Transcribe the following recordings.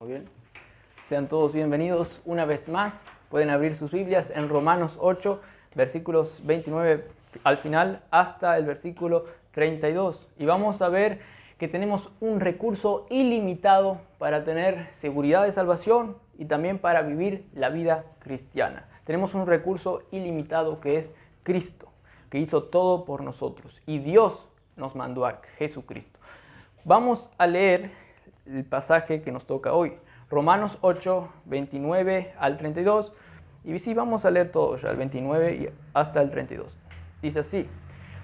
Muy bien. Sean todos bienvenidos una vez más. Pueden abrir sus Biblias en Romanos 8, versículos 29 al final hasta el versículo 32. Y vamos a ver que tenemos un recurso ilimitado para tener seguridad de salvación y también para vivir la vida cristiana. Tenemos un recurso ilimitado que es Cristo, que hizo todo por nosotros. Y Dios nos mandó a Jesucristo. Vamos a leer el pasaje que nos toca hoy. Romanos 8, 29 al 32. Y sí, vamos a leer todo ya, el 29 y hasta el 32. Dice así: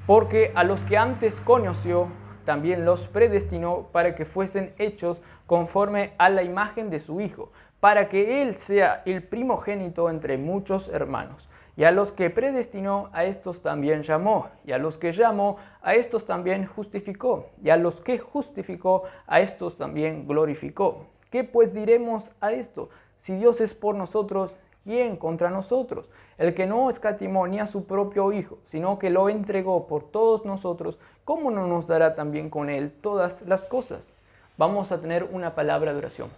porque a los que antes conoció, también los predestinó para que fuesen hechos conforme a la imagen de su Hijo, para que Él sea el primogénito entre muchos hermanos. Y a los que predestinó, a estos también llamó. Y a los que llamó, a estos también justificó. Y a los que justificó, a estos también glorificó. ¿Qué pues diremos a esto? Si Dios es por nosotros, ¿quién contra nosotros? El que no escatimó ni a su propio Hijo, sino que lo entregó por todos nosotros, ¿cómo no nos dará también con Él todas las cosas? Vamos a tener una palabra de oración.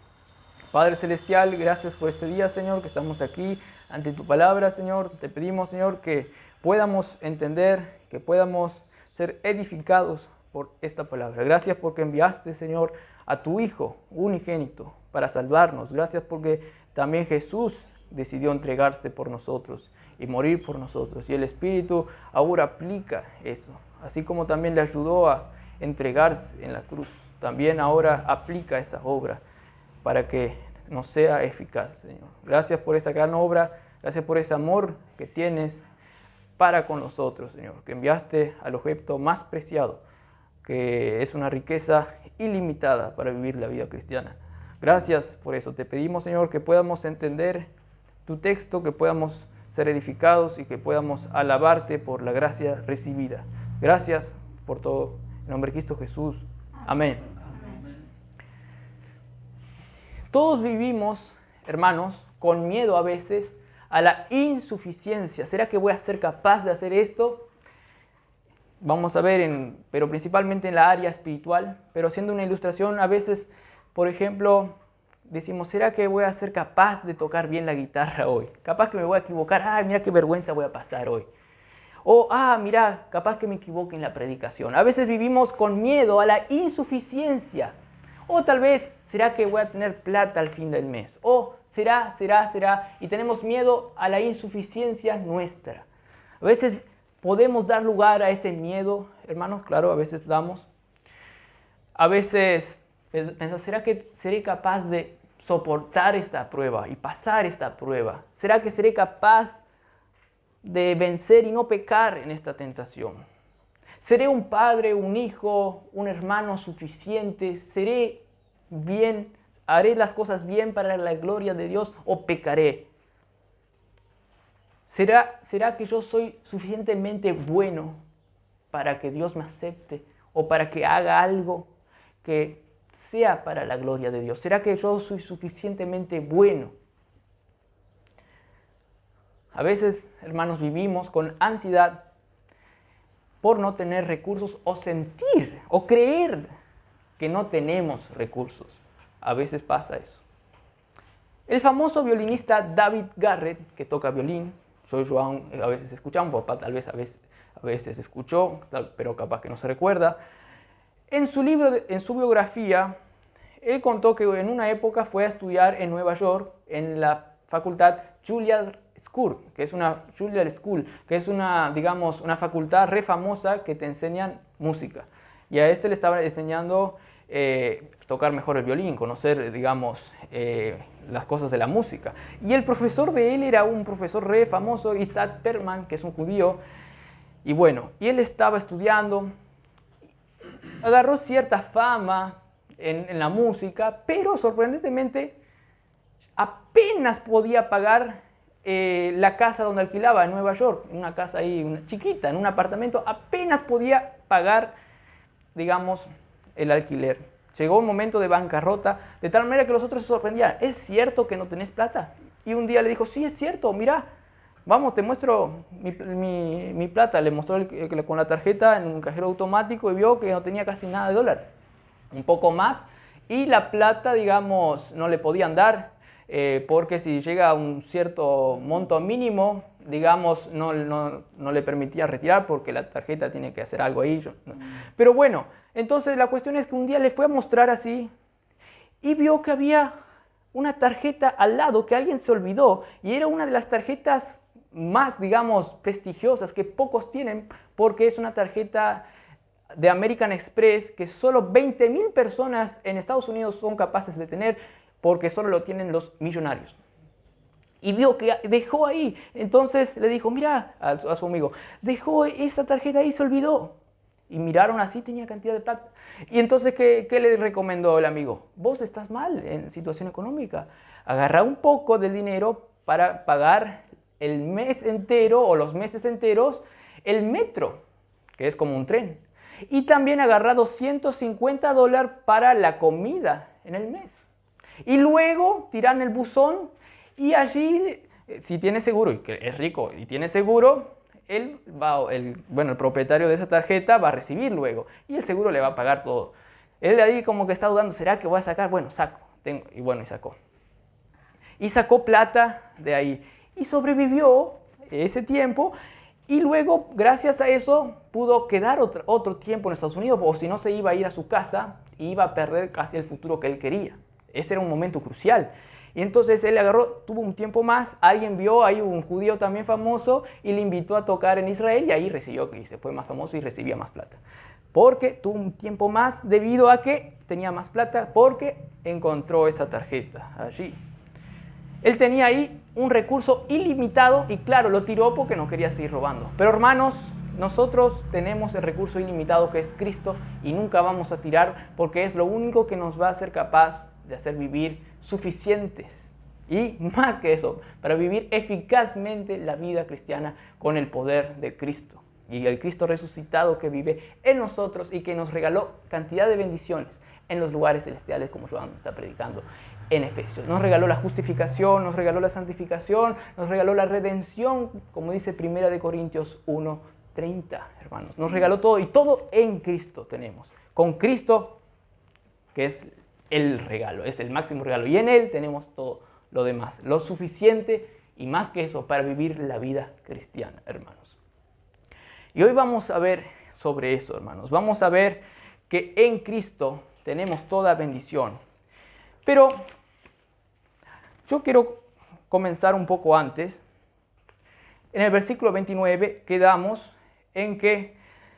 Padre Celestial, gracias por este día, Señor, que estamos aquí ante tu palabra, Señor. Te pedimos, Señor, que podamos entender, que podamos ser edificados por esta palabra. Gracias porque enviaste, Señor, a tu Hijo unigénito para salvarnos. Gracias porque también Jesús decidió entregarse por nosotros y morir por nosotros. Y el Espíritu ahora aplica eso, así como también le ayudó a entregarse en la cruz. También ahora aplica esa obra para que nos sea eficaz, Señor. Gracias por esa gran obra, gracias por ese amor que tienes para con nosotros, Señor, que enviaste al objeto más preciado, que es una riqueza ilimitada para vivir la vida cristiana. Gracias por eso. Te pedimos, Señor, que podamos entender tu texto, que podamos ser edificados y que podamos alabarte por la gracia recibida. Gracias por todo. En nombre de Cristo Jesús. Amén. Todos vivimos, hermanos, con miedo a veces a la insuficiencia. ¿Será que voy a ser capaz de hacer esto? Vamos a ver, pero principalmente en la área espiritual. Pero haciendo una ilustración, a veces, por ejemplo, decimos, ¿será que voy a ser capaz de tocar bien la guitarra hoy? Capaz que me voy a equivocar. ¡Ay, mira qué vergüenza voy a pasar hoy! O, mira, capaz que me equivoque en la predicación. A veces vivimos con miedo a la insuficiencia. O tal vez, ¿será que voy a tener plata al fin del mes? O, será, y tenemos miedo a la insuficiencia nuestra. A veces podemos dar lugar a ese miedo, hermanos, claro, a veces damos. A veces pensamos, ¿será que seré capaz de soportar esta prueba y pasar esta prueba? ¿Será que seré capaz de vencer y no pecar en esta tentación? ¿Seré un padre, un hijo, un hermano suficiente? ¿Seré bien? ¿Haré las cosas bien para la gloria de Dios o pecaré? ¿Será que yo soy suficientemente bueno para que Dios me acepte o para que haga algo que sea para la gloria de Dios? ¿Será que yo soy suficientemente bueno? A veces, hermanos, vivimos con ansiedad por no tener recursos o sentir o creer que no tenemos recursos. A veces pasa eso. El famoso violinista David Garrett, que toca violín, yo a veces escuchamos, papá tal vez a veces escuchó, pero capaz que no se recuerda. En su biografía, él contó que en una época fue a estudiar en Nueva York, en la facultad Juilliard School, que es una digamos, una facultad re famosa que te enseñan música. Y a le estaba enseñando tocar mejor el violín, conocer, digamos, las cosas de la música. Y el profesor de él era un profesor re famoso, Isaac Perlman, que es un judío. Y bueno, y él estaba estudiando, agarró cierta fama en la música, pero sorprendentemente apenas podía pagar la casa donde alquilaba en Nueva York, en una casa ahí chiquita, en un apartamento, apenas podía pagar, digamos, el alquiler. Llegó un momento de bancarrota, de tal manera que los otros se sorprendían. ¿Es cierto que no tenés plata? Y un día le dijo, sí, es cierto, mira, vamos, te muestro mi plata. Le mostró con la tarjeta en un cajero automático y vio que no tenía casi nada de dólar. Un poco más y la plata, digamos, no le podían dar, porque si llega a un cierto monto mínimo, digamos, no le permitía retirar porque la tarjeta tiene que hacer algo ahí. No. Pero bueno, entonces la cuestión es que un día le fue a mostrar así y vio que había una tarjeta al lado que alguien se olvidó y era una de las tarjetas más, digamos, prestigiosas que pocos tienen porque es una tarjeta de American Express que solo 20,000 personas en Estados Unidos son capaces de tener porque solo lo tienen los millonarios. Y vio que dejó ahí. Entonces le dijo, mira a su amigo, dejó esa tarjeta ahí, se olvidó. Y miraron así, tenía cantidad de plata. Y entonces, ¿qué le recomendó el amigo? Vos estás mal en situación económica. Agarra un poco del dinero para pagar el mes entero o los meses enteros el metro, que es como un tren. Y también agarra $250 para la comida en el mes. Y luego tiran el buzón y allí, si tiene seguro, y que es rico y tiene seguro, el propietario de esa tarjeta va a recibir luego y el seguro le va a pagar todo. Él ahí como que está dudando, ¿será que voy a sacar? Bueno, saco. Y sacó. Y sacó plata de ahí. Y sobrevivió ese tiempo y luego, gracias a eso, pudo quedar otro tiempo en Estados Unidos, o si no se iba a ir a su casa y iba a perder casi el futuro que él quería. Ese era un momento crucial. Y entonces él agarró, tuvo un tiempo más, alguien vio, hay un judío también famoso y le invitó a tocar en Israel y ahí se fue más famoso y recibía más plata. Porque tuvo un tiempo más debido a que tenía más plata porque encontró esa tarjeta allí. Él tenía ahí un recurso ilimitado y claro, lo tiró porque no quería seguir robando. Pero hermanos, nosotros tenemos el recurso ilimitado que es Cristo y nunca vamos a tirar porque es lo único que nos va a hacer capaz de hacer vivir suficientes y más que eso, para vivir eficazmente la vida cristiana con el poder de Cristo. Y el Cristo resucitado que vive en nosotros y que nos regaló cantidad de bendiciones en los lugares celestiales, como Joan está predicando en Efesios. Nos regaló la justificación, nos regaló la santificación, nos regaló la redención, como dice 1 Corintios 1:30, hermanos. Nos regaló todo y todo en Cristo tenemos. Con Cristo, que es el regalo, es el máximo regalo. Y en Él tenemos todo lo demás, lo suficiente y más que eso para vivir la vida cristiana, hermanos. Y hoy vamos a ver sobre eso, hermanos. Vamos a ver que en Cristo tenemos toda bendición. Pero yo quiero comenzar un poco antes. En el versículo 29 quedamos en que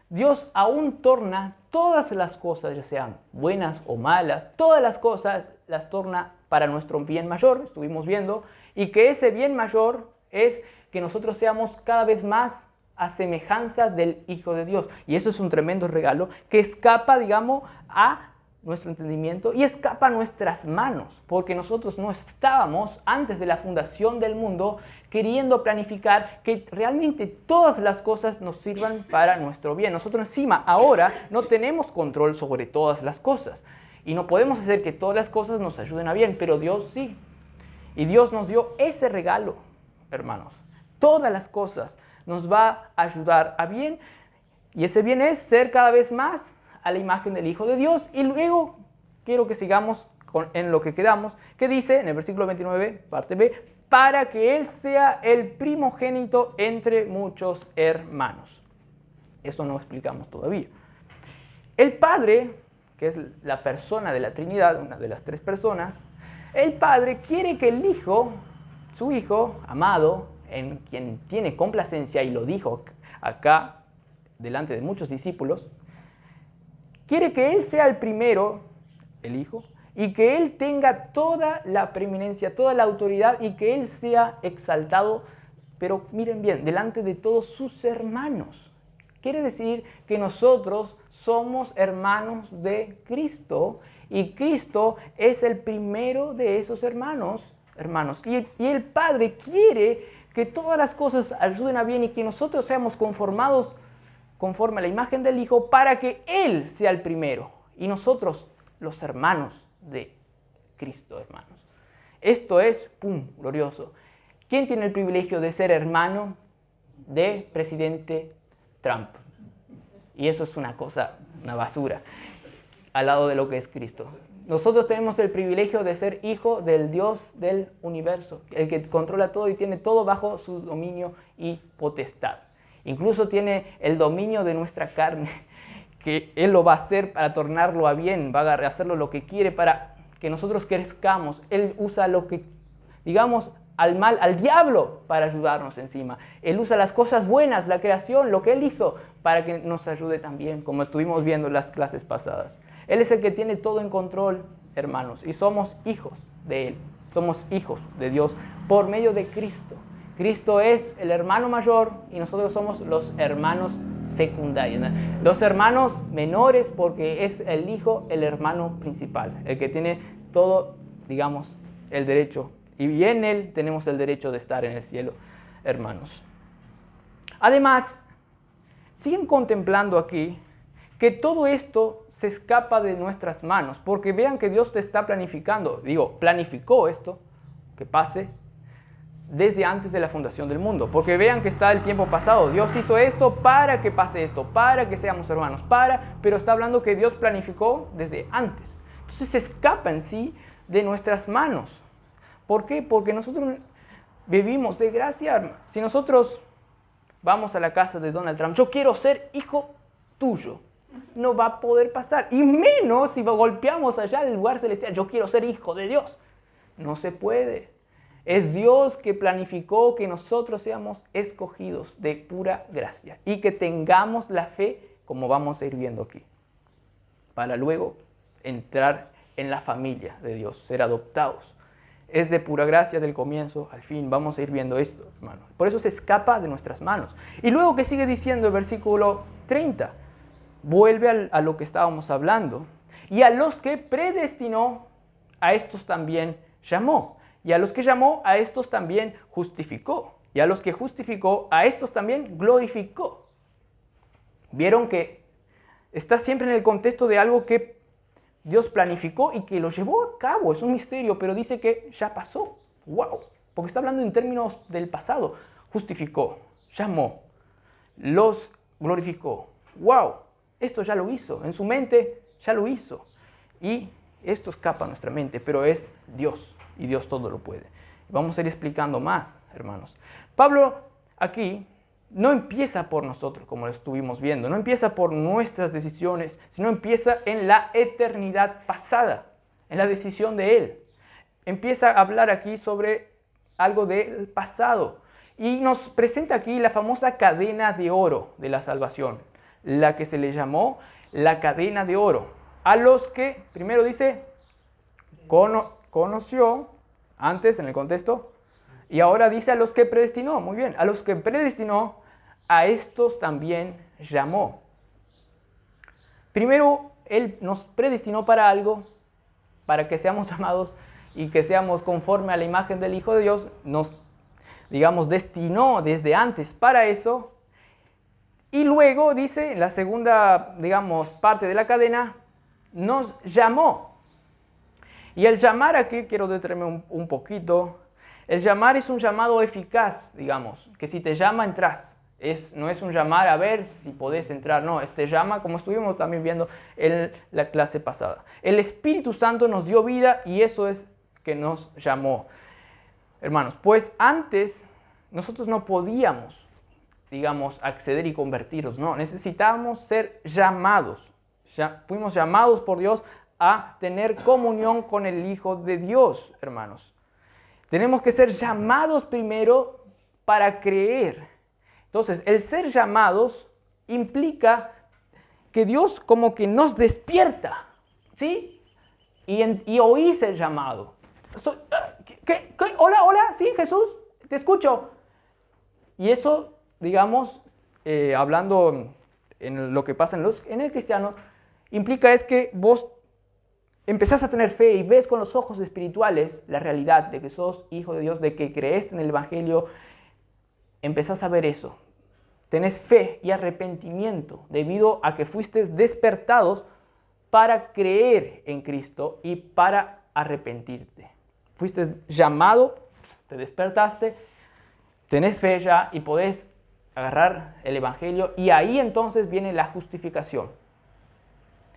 Dios aún torna todas las cosas, ya sean buenas o malas, todas las cosas las torna para nuestro bien mayor, estuvimos viendo, y que ese bien mayor es que nosotros seamos cada vez más a semejanza del Hijo de Dios. Y eso es un tremendo regalo que escapa, digamos, a nuestro entendimiento y escapa a nuestras manos, porque nosotros no estábamos antes de la fundación del mundo queriendo planificar que realmente todas las cosas nos sirvan para nuestro bien. Nosotros encima ahora no tenemos control sobre todas las cosas y no podemos hacer que todas las cosas nos ayuden a bien, pero Dios sí. Y Dios nos dio ese regalo, hermanos. Todas las cosas nos va a ayudar a bien y ese bien es ser cada vez más a la imagen del Hijo de Dios. Y luego quiero que sigamos en lo que quedamos, que dice en el versículo 29, parte B, para que Él sea el primogénito entre muchos hermanos. Eso no explicamos todavía. El Padre, que es la persona de la Trinidad, una de las tres personas, el Padre quiere que el Hijo, su Hijo amado, en quien tiene complacencia, y lo dijo acá delante de muchos discípulos, quiere que Él sea el primero, el Hijo, y que Él tenga toda la preeminencia, toda la autoridad y que Él sea exaltado, pero miren bien, delante de todos sus hermanos. Quiere decir que nosotros somos hermanos de Cristo y Cristo es el primero de esos hermanos. Y el Padre quiere que todas las cosas ayuden a bien y que nosotros seamos conformados conforme a la imagen del Hijo para que Él sea el primero y nosotros los hermanos de Cristo, hermanos. Esto es, glorioso. ¿Quién tiene el privilegio de ser hermano de presidente Trump? Y eso es una cosa, una basura, al lado de lo que es Cristo. nosotros tenemos el privilegio de ser hijo del Dios del universo, el que controla todo y tiene todo bajo su dominio y potestad. Incluso tiene el dominio de nuestra carne, que Él lo va a hacer para tornarlo a bien, va a hacerlo lo que quiere para que nosotros crezcamos. Él usa lo que, digamos, al mal, al diablo, para ayudarnos encima. Él usa las cosas buenas, la creación, lo que Él hizo, para que nos ayude también, como estuvimos viendo en las clases pasadas. Él es el que tiene todo en control, hermanos, y somos hijos de Él. Somos hijos de Dios por medio de Cristo. Cristo es el hermano mayor y nosotros somos los hermanos secundarios. Los hermanos menores porque es el hijo, el hermano principal, el que tiene todo, digamos, el derecho. Y en Él tenemos el derecho de estar en el cielo, hermanos. Además, siguen contemplando aquí que todo esto se escapa de nuestras manos, porque vean que Dios te está planificando. Planificó esto, que pase, desde antes de la fundación del mundo, porque vean que está el tiempo pasado. Dios hizo esto para que pase esto, para que seamos hermanos, pero está hablando que Dios planificó desde antes. Entonces se escapa en sí de nuestras manos. ¿Por qué? Porque nosotros vivimos de gracia. Si nosotros vamos a la casa de Donald Trump, yo quiero ser hijo tuyo, no va a poder pasar. Y menos si golpeamos allá el lugar celestial, yo quiero ser hijo de Dios. No se puede. Es Dios que planificó que nosotros seamos escogidos de pura gracia y que tengamos la fe, como vamos a ir viendo aquí, para luego entrar en la familia de Dios, ser adoptados. Es de pura gracia del comienzo al fin. Vamos a ir viendo esto, hermanos. Por eso se escapa de nuestras manos. Y luego que sigue diciendo el versículo 30, vuelve a lo que estábamos hablando. Y a los que predestinó, a estos también llamó. Y a los que llamó, a estos también justificó. Y a los que justificó, a estos también glorificó. Vieron que está siempre en el contexto de algo que Dios planificó y que lo llevó a cabo. Es un misterio, pero dice que ya pasó. ¡Wow! Porque está hablando en términos del pasado. Justificó, llamó, los glorificó. ¡Wow! Esto ya lo hizo. En su mente ya lo hizo. Y esto escapa a nuestra mente, pero es Dios. Y Dios todo lo puede. Vamos a ir explicando más, hermanos. Pablo aquí no empieza por nosotros, como lo estuvimos viendo. No empieza por nuestras decisiones, sino empieza en la eternidad pasada, en la decisión de Él. Empieza a hablar aquí sobre algo del pasado. Y nos presenta aquí la famosa cadena de oro de la salvación, la que se le llamó la cadena de oro. A los que, primero dice, conoció, antes en el contexto, y ahora dice a los que predestinó. Muy bien, a los que predestinó, a estos también llamó. Primero, Él nos predestinó para algo, para que seamos llamados y que seamos conforme a la imagen del Hijo de Dios. Nos, digamos, destinó desde antes para eso. Y luego dice, la segunda, digamos, parte de la cadena, nos llamó. Y el llamar aquí, quiero detenerme un poquito. El llamar es un llamado eficaz, digamos, que si te llama, entras. No es un llamar a ver si podés entrar, no, este llama, como estuvimos también viendo en la clase pasada. El Espíritu Santo nos dio vida y eso es que nos llamó. Hermanos, pues antes nosotros no podíamos, digamos, acceder y convertirnos, no, necesitábamos ser llamados. Fuimos llamados por Dios a tener comunión con el Hijo de Dios, hermanos. Tenemos que ser llamados primero para creer. Entonces, el ser llamados implica que Dios como que nos despierta, ¿sí? Y oís el llamado. ¿Qué? Hola, hola, sí, Jesús, te escucho. Y eso, digamos, hablando en lo que pasa en el cristiano, implica es que vos empezás a tener fe y ves con los ojos espirituales la realidad de que sos hijo de Dios, de que creeste en el Evangelio. Empezás a ver eso. Tenés fe y arrepentimiento debido a que fuiste despertados para creer en Cristo y para arrepentirte. Fuiste llamado, te despertaste, tenés fe ya y podés agarrar el Evangelio y ahí entonces viene la justificación.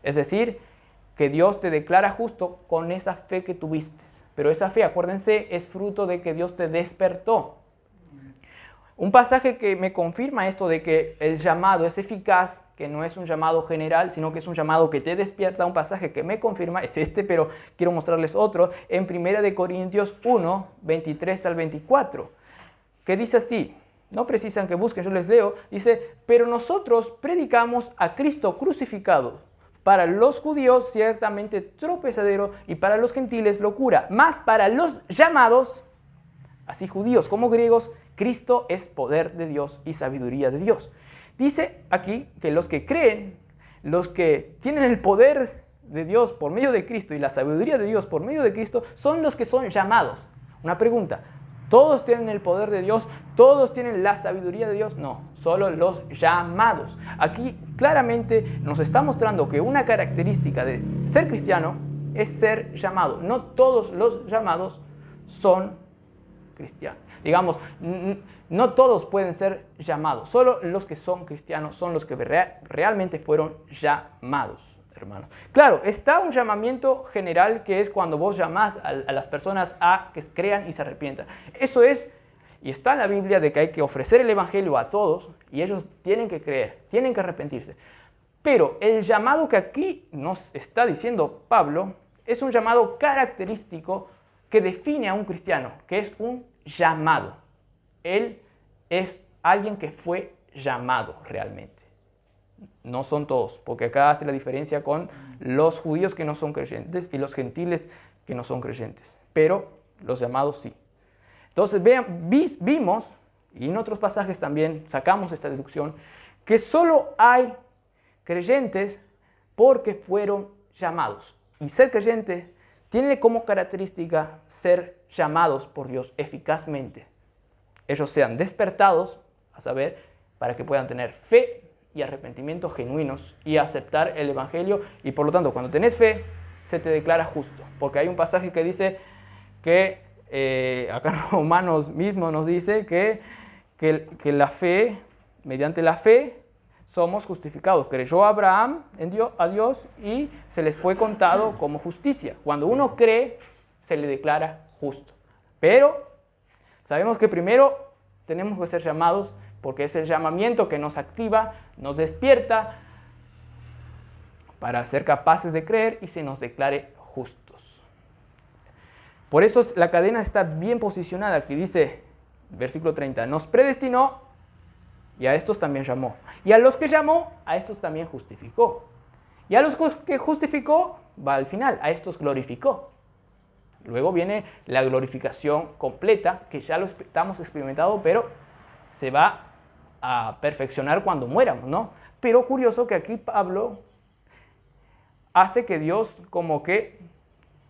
Es decir, que Dios te declara justo con esa fe que tuviste. Pero esa fe, acuérdense, es fruto de que Dios te despertó. Un pasaje que me confirma esto de que el llamado es eficaz, que no es un llamado general, sino que es un llamado que te despierta, un pasaje que me confirma es este, pero quiero mostrarles otro, en 1 Corintios 1, 23 al 24, que dice así, no precisan que busquen, yo les leo, dice, pero nosotros predicamos a Cristo crucificado, para los judíos ciertamente tropezadero y para los gentiles locura, mas para los llamados, así judíos como griegos, Cristo es poder de Dios y sabiduría de Dios. Dice aquí que los que creen, los que tienen el poder de Dios por medio de Cristo y la sabiduría de Dios por medio de Cristo, son los que son llamados. Una pregunta, ¿todos tienen el poder de Dios? ¿Todos tienen la sabiduría de Dios? No, solo los llamados. Aquí claramente nos está mostrando que una característica de ser cristiano es ser llamado. No todos los llamados son cristianos. Digamos, no todos pueden ser llamados, solo los que son cristianos son los que realmente fueron llamados, hermanos. Claro, está un llamamiento general que es cuando vos llamás a las personas a que crean y se arrepientan. Eso es, y está en la Biblia, de que hay que ofrecer el evangelio a todos y ellos tienen que creer, tienen que arrepentirse. Pero el llamado que aquí nos está diciendo Pablo es un llamado característico que define a un cristiano, que es un llamado. Él es alguien que fue llamado realmente. No son todos, porque acá hace la diferencia con los judíos que no son creyentes y los gentiles que no son creyentes. Pero los llamados sí. Entonces vimos, y en otros pasajes también sacamos esta deducción, que solo hay creyentes porque fueron llamados. Y ser creyente tiene como característica ser llamados por Dios eficazmente. Ellos sean despertados, a saber, para que puedan tener fe y arrepentimiento genuinos y aceptar el evangelio. Y por lo tanto, cuando tenés fe, se te declara justo. Porque hay un pasaje que dice que, acá en Romanos mismo nos dice que la fe, mediante la fe, somos justificados. Creyó Abraham a Dios y se les fue contado como justicia. Cuando uno cree, se le declara justo. Pero sabemos que primero tenemos que ser llamados porque es el llamamiento que nos activa, nos despierta para ser capaces de creer y se nos declare justos. Por eso la cadena está bien posicionada. Aquí dice, versículo 30, nos predestinó y a estos también llamó. Y a los que llamó, a estos también justificó. Y a los que justificó, va al final, a estos glorificó. Luego viene la glorificación completa, que ya lo estamos experimentando, pero se va a perfeccionar cuando muéramos, ¿no? Pero curioso que aquí Pablo hace que Dios como que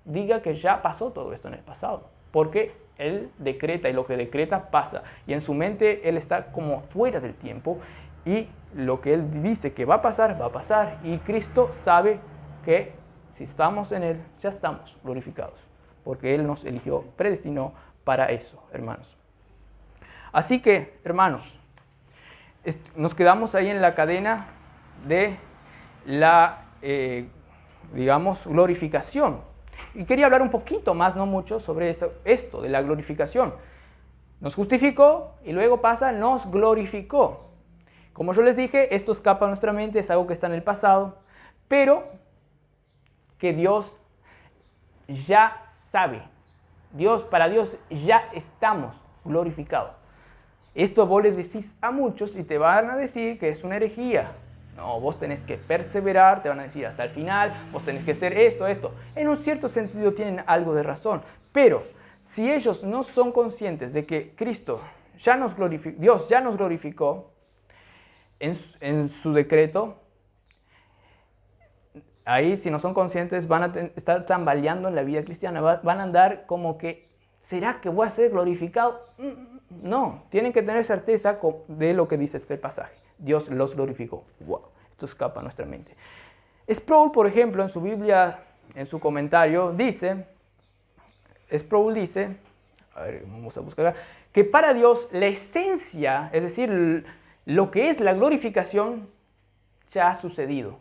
diga que ya pasó todo esto en el pasado, porque Él decreta y lo que decreta pasa. Y en su mente Él está como fuera del tiempo y lo que Él dice que va a pasar, va a pasar. Y Cristo sabe que si estamos en Él, ya estamos glorificados, porque Él nos eligió, predestinó para eso, hermanos. Así que, hermanos, nos quedamos ahí en la cadena de la, digamos, glorificación. Y quería hablar un poquito más, no mucho, sobre esto de la glorificación. Nos justificó y luego pasa, nos glorificó. Como yo les dije, esto escapa a nuestra mente, es algo que está en el pasado, pero que Dios ya sabe. Para Dios ya estamos glorificados. Esto vos les decís a muchos y te van a decir que es una herejía. No, vos tenés que perseverar, te van a decir hasta el final, vos tenés que hacer esto. En un cierto sentido tienen algo de razón, pero si ellos no son conscientes de que Cristo ya nos glorificó, Dios ya nos glorificó en su decreto, ahí si no son conscientes van a estar tambaleando en la vida cristiana, van a andar como que, ¿será que voy a ser glorificado? No, tienen que tener certeza de lo que dice este pasaje. Dios los glorificó. Wow, esto escapa a nuestra mente. Sproul, por ejemplo, en su Biblia, en su comentario, Sproul dice, a ver, vamos a buscar acá, que para Dios la esencia, es decir, lo que es la glorificación, ya ha sucedido.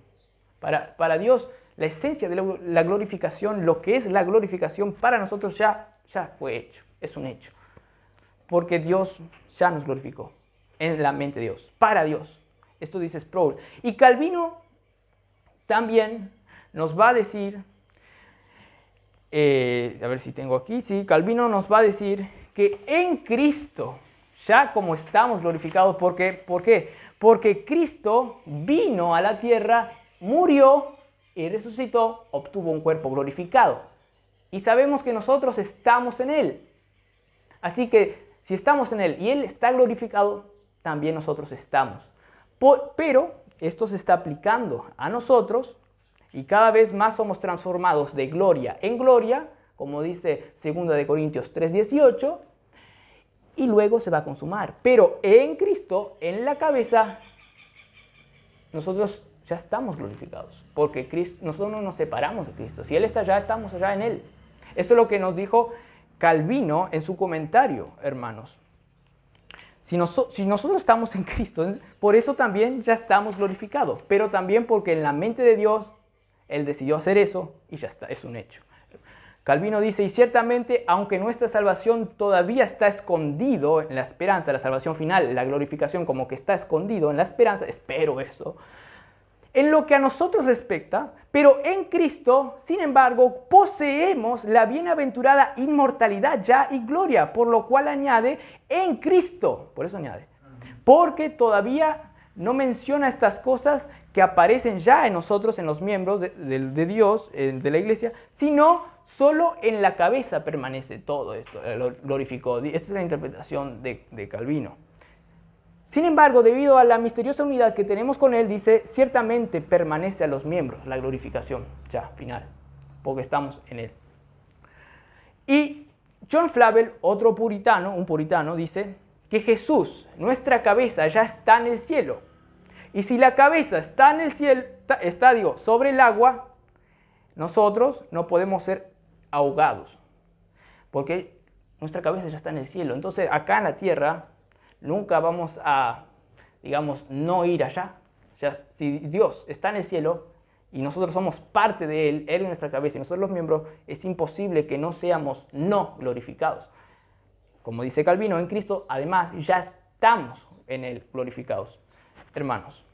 Para Dios la esencia de la glorificación, lo que es la glorificación para nosotros ya fue hecho, es un hecho. Porque Dios ya nos glorificó en la mente de Dios, para Dios. Esto dice Sproul. Y Calvino también nos va a decir, a ver si tengo aquí, sí, Calvino nos va a decir que en Cristo, ya como estamos glorificados, ¿por qué? Porque Cristo vino a la tierra, murió y resucitó, obtuvo un cuerpo glorificado. Y sabemos que nosotros estamos en Él. Así que si estamos en Él y Él está glorificado, también nosotros estamos. Pero esto se está aplicando a nosotros y cada vez más somos transformados de gloria en gloria, como dice 2 Corintios 3:18, y luego se va a consumar. Pero en Cristo, en la cabeza, nosotros ya estamos glorificados, porque nosotros no nos separamos de Cristo. Si Él está allá, estamos allá en Él. Esto es lo que nos dijo Calvino en su comentario, hermanos. Si nosotros estamos en Cristo, por eso también ya estamos glorificados, pero también porque en la mente de Dios, Él decidió hacer eso y ya está, es un hecho. Calvino dice, y ciertamente, aunque nuestra salvación todavía está escondido en la esperanza, la salvación final, la glorificación como que está escondido en la esperanza, espero eso, en lo que a nosotros respecta, pero en Cristo, sin embargo, poseemos la bienaventurada inmortalidad ya y gloria, por lo cual añade, en Cristo, por eso añade, porque todavía no menciona estas cosas que aparecen ya en nosotros, en los miembros de Dios, de la iglesia, sino solo en la cabeza permanece todo esto, lo glorificó. Esta es la interpretación de Calvino. Sin embargo, debido a la misteriosa unidad que tenemos con Él, dice, ciertamente permanece a los miembros la glorificación, ya, final, porque estamos en Él. Y John Flavel, otro puritano, un puritano, dice que Jesús, nuestra cabeza, ya está en el cielo. Y si la cabeza está en el cielo, sobre el agua, nosotros no podemos ser ahogados, porque nuestra cabeza ya está en el cielo. Entonces, acá en la tierra, nunca vamos a, digamos, no ir allá. O sea, si Dios está en el cielo y nosotros somos parte de Él es nuestra cabeza y nosotros los miembros, es imposible que no seamos no glorificados. Como dice Calvino, en Cristo, además, ya estamos en Él glorificados, hermanos.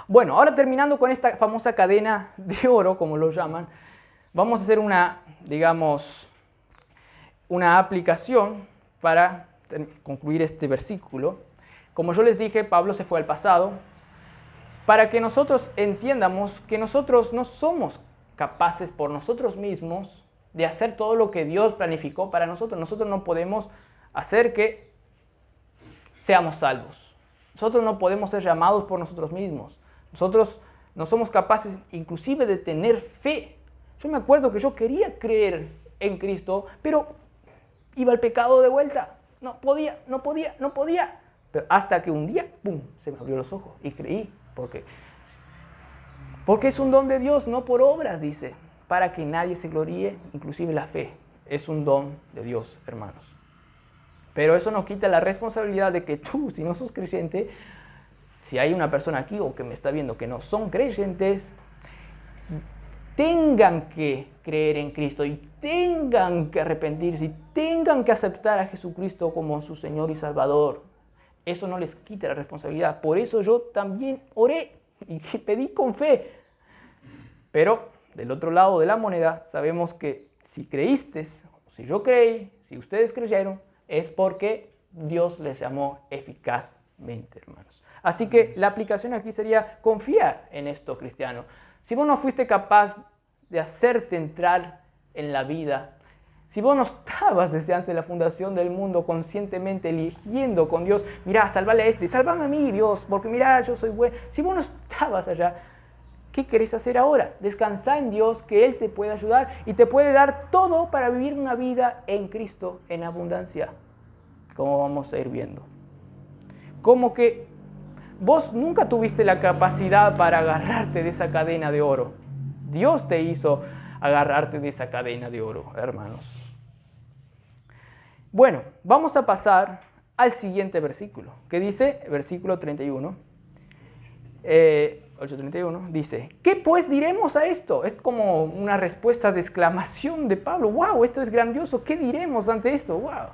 Bueno, ahora terminando con esta famosa cadena de oro, como lo llaman, vamos a hacer una aplicación para concluir este versículo. Como yo les dije, Pablo se fue al pasado para que nosotros entiendamos que nosotros no somos capaces por nosotros mismos de hacer todo lo que Dios planificó para nosotros. Nosotros no podemos hacer que seamos salvos. Nosotros no podemos ser llamados por nosotros mismos. Nosotros no somos capaces inclusive de tener fe. Yo me acuerdo que yo quería creer en Cristo, pero iba al pecado de vuelta. No podía. Pero hasta que un día, ¡pum!, se me abrió los ojos y creí. Porque es un don de Dios, no por obras, dice, para que nadie se gloríe, inclusive la fe. Es un don de Dios, hermanos. Pero eso no quita la responsabilidad de que tú, si no sos creyente, si hay una persona aquí o que me está viendo que no son creyentes, tengan que creer en Cristo y tengan que arrepentirse y tengan que aceptar a Jesucristo como su Señor y Salvador. Eso no les quita la responsabilidad. Por eso yo también oré y pedí con fe. Pero del otro lado de la moneda sabemos que si creíste, si yo creí, si ustedes creyeron, es porque Dios les llamó eficazmente, hermanos. Así que la aplicación aquí sería confía en esto, cristiano. Si vos no fuiste capaz de hacerte entrar en la vida, si vos no estabas desde antes de la fundación del mundo conscientemente eligiendo con Dios, mirá, sálvale a este, sálvame a mí, Dios, porque mirá, yo soy bueno. Si vos no estabas allá, ¿qué querés hacer ahora? Descansá en Dios, que Él te puede ayudar y te puede dar todo para vivir una vida en Cristo en abundancia, como vamos a ir viendo. Como que vos nunca tuviste la capacidad para agarrarte de esa cadena de oro. Dios te hizo agarrarte de esa cadena de oro, hermanos. Bueno, vamos a pasar al siguiente versículo, que dice, versículo 31. 8:31, dice, ¿qué pues diremos a esto? Es como una respuesta de exclamación de Pablo. ¡Wow! Esto es grandioso. ¿Qué diremos ante esto? ¡Wow!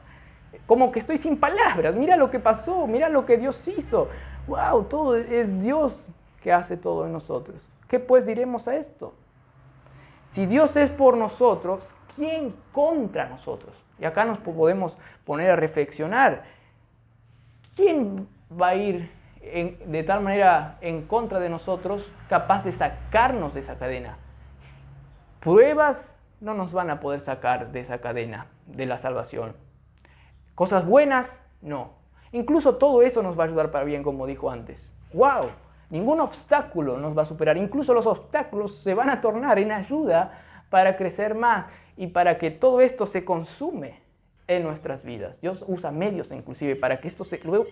Como que estoy sin palabras. Mira lo que pasó. Mira lo que Dios hizo. ¡Wow! Todo es Dios que hace todo en nosotros. ¿Qué pues diremos a esto? Si Dios es por nosotros, ¿quién contra nosotros? Y acá nos podemos poner a reflexionar. ¿Quién va a ir de tal manera en contra de nosotros, capaz de sacarnos de esa cadena? Pruebas no nos van a poder sacar de esa cadena de la salvación. Cosas buenas, no. Incluso todo eso nos va a ayudar para bien, como dijo antes. ¡Wow! Ningún obstáculo nos va a superar. Incluso los obstáculos se van a tornar en ayuda para crecer más y para que todo esto se consume en nuestras vidas. Dios usa medios inclusive para que esto luego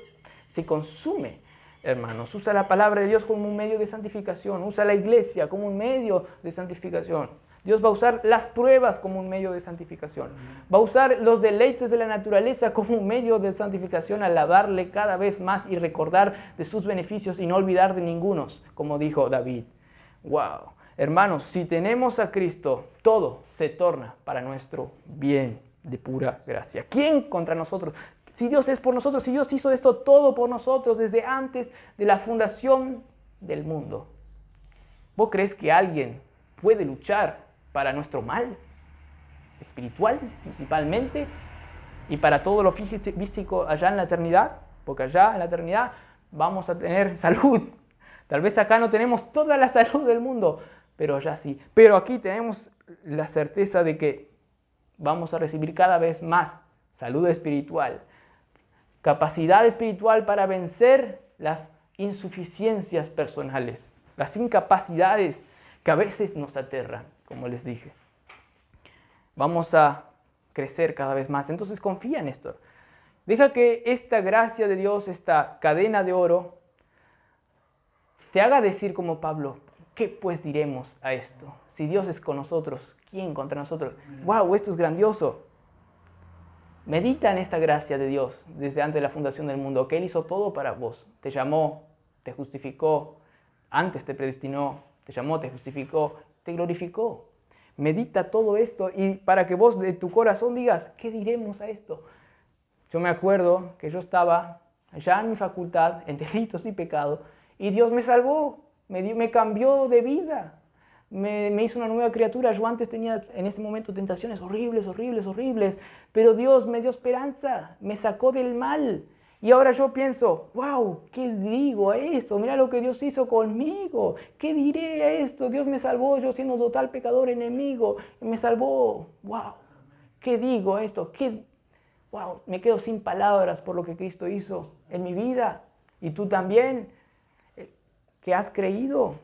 se consume, hermanos. Usa la palabra de Dios como un medio de santificación. Usa la iglesia como un medio de santificación. Dios va a usar las pruebas como un medio de santificación. Va a usar los deleites de la naturaleza como un medio de santificación, alabarle cada vez más y recordar de sus beneficios y no olvidar de ningunos, como dijo David. ¡Wow! Hermanos, si tenemos a Cristo, todo se torna para nuestro bien de pura gracia. ¿Quién contra nosotros? Si Dios es por nosotros, si Dios hizo esto todo por nosotros desde antes de la fundación del mundo, ¿vos crees que alguien puede luchar para nuestro mal espiritual principalmente y para todo lo físico allá en la eternidad? Porque allá en la eternidad vamos a tener salud. Tal vez acá no tenemos toda la salud del mundo, pero allá sí. Pero aquí tenemos la certeza de que vamos a recibir cada vez más salud espiritual, capacidad espiritual para vencer las insuficiencias personales, las incapacidades que a veces nos aterran, como les dije. Vamos a crecer cada vez más. Entonces confía en esto. Deja que esta gracia de Dios, esta cadena de oro, te haga decir como Pablo, ¿qué pues diremos a esto? Si Dios es con nosotros, ¿quién contra nosotros? ¡Wow! Esto es grandioso. Medita en esta gracia de Dios desde antes de la fundación del mundo, que Él hizo todo para vos. Te llamó, te justificó, antes te predestinó, te llamó, te justificó, te glorificó. Medita todo esto y para que vos de tu corazón digas, ¿qué diremos a esto? Yo me acuerdo que yo estaba allá en mi facultad, en delitos y pecado, y Dios me salvó, me cambió de vida, me hizo una nueva criatura. Yo antes tenía en ese momento tentaciones horribles, pero Dios me dio esperanza, me sacó del mal. Y ahora yo pienso, wow, ¿qué digo a eso? Mira lo que Dios hizo conmigo. ¿Qué diré a esto? Dios me salvó, yo siendo total pecador enemigo, me salvó. Wow, ¿qué digo a esto? Wow, me quedo sin palabras por lo que Cristo hizo en mi vida. Y tú también, que has creído.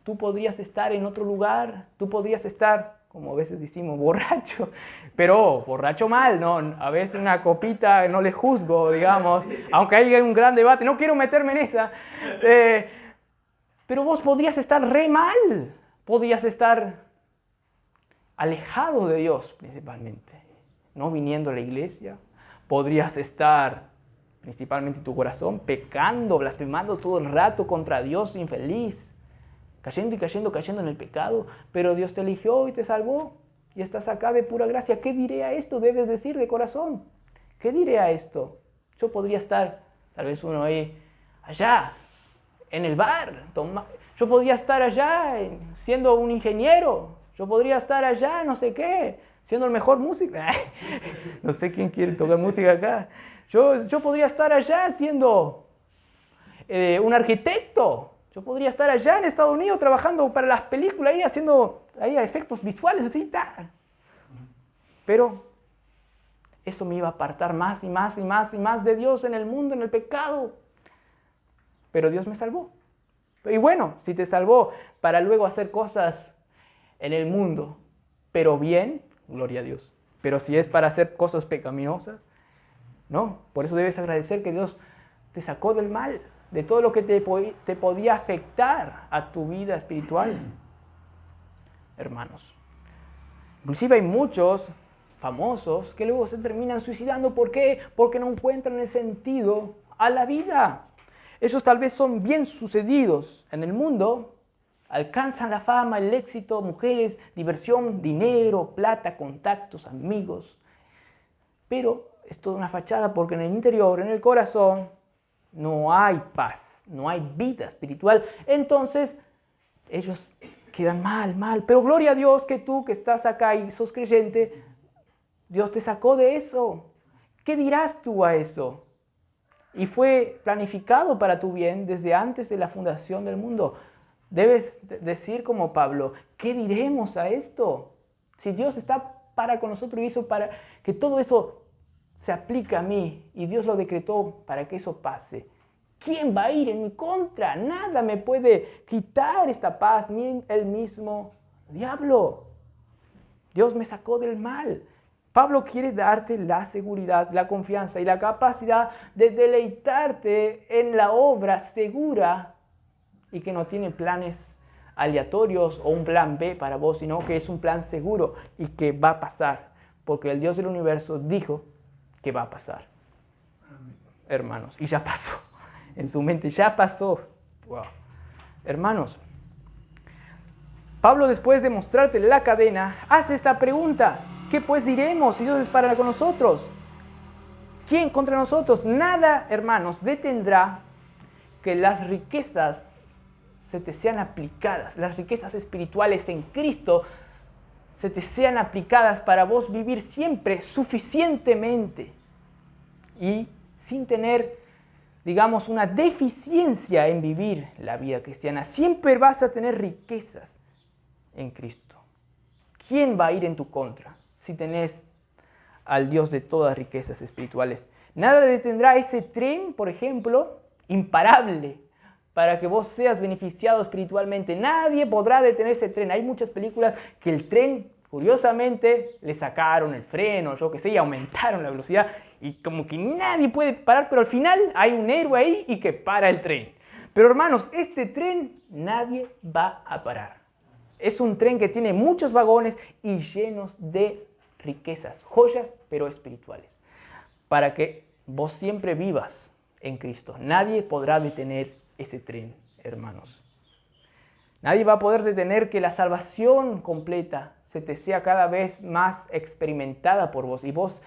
Tú podrías estar en otro lugar, tú podrías estar, como a veces decimos, borracho, pero borracho mal, ¿no? A veces una copita no le juzgo, digamos, aunque haya un gran debate, no quiero meterme en esa, pero vos podrías estar re mal, podrías estar alejado de Dios principalmente, no viniendo a la iglesia, podrías estar principalmente en tu corazón pecando, blasfemando todo el rato contra Dios, infeliz, cayendo en el pecado, pero Dios te eligió y te salvó y estás acá de pura gracia. ¿Qué diré a esto? Debes decir de corazón. ¿Qué diré a esto? Yo podría estar, tal vez uno ahí, allá, en el bar. Yo podría estar allá siendo un ingeniero. Yo podría estar allá, no sé qué, siendo el mejor músico. No sé quién quiere tocar música acá. Yo podría estar allá siendo un arquitecto. Yo podría estar allá en Estados Unidos trabajando para las películas, ahí haciendo efectos visuales, así, tal. Pero eso me iba a apartar más y más de Dios en el mundo, en el pecado. Pero Dios me salvó. Y bueno, si te salvó para luego hacer cosas en el mundo, pero bien, gloria a Dios. Pero si es para hacer cosas pecaminosas, no. Por eso debes agradecer que Dios te sacó del mal, de todo lo que te podía afectar a tu vida espiritual. Hermanos, inclusive hay muchos famosos que luego se terminan suicidando. ¿Por qué? Porque no encuentran el sentido a la vida. Ellos tal vez son bien sucedidos en el mundo, alcanzan la fama, el éxito, mujeres, diversión, dinero, plata, contactos, amigos. Pero es toda una fachada porque en el interior, en el corazón, no hay paz, no hay vida espiritual. Entonces, ellos quedan mal. Pero gloria a Dios que tú que estás acá y sos creyente, Dios te sacó de eso. ¿Qué dirás tú a eso? Y fue planificado para tu bien desde antes de la fundación del mundo. Debes decir como Pablo, ¿qué diremos a esto? Si Dios está para con nosotros y hizo para que todo eso se aplique a mí y Dios lo decretó para que eso pase, ¿quién va a ir en mi contra? Nada me puede quitar esta paz, ni el mismo diablo. Dios me sacó del mal. Pablo quiere darte la seguridad, la confianza y la capacidad de deleitarte en la obra segura y que no tiene planes aleatorios o un plan B para vos, sino que es un plan seguro y que va a pasar, porque el Dios del universo dijo que va a pasar. Hermanos, y ya pasó. En su mente ya pasó. Wow. Hermanos, Pablo, después de mostrarte la cadena, hace esta pregunta. ¿Qué pues diremos si Dios es para con nosotros? ¿Quién contra nosotros? Nada, hermanos, detendrá que las riquezas se te sean aplicadas, las riquezas espirituales en Cristo se te sean aplicadas para vos vivir siempre suficientemente y sin tener, digamos, una deficiencia en vivir la vida cristiana. Siempre vas a tener riquezas en Cristo. ¿Quién va a ir en tu contra si tenés al Dios de todas riquezas espirituales? Nada detendrá ese tren, por ejemplo, imparable, para que vos seas beneficiado espiritualmente. Nadie podrá detener ese tren. Hay muchas películas que el tren, curiosamente, le sacaron el freno, yo qué sé, y aumentaron la velocidad, y como que nadie puede parar, pero al final hay un héroe ahí y que para el tren. Pero hermanos, este tren nadie va a parar. Es un tren que tiene muchos vagones y llenos de riquezas, joyas, pero espirituales, para que vos siempre vivas en Cristo. Nadie podrá detener ese tren, hermanos. Nadie va a poder detener que la salvación completa se te sea cada vez más experimentada por vos y vos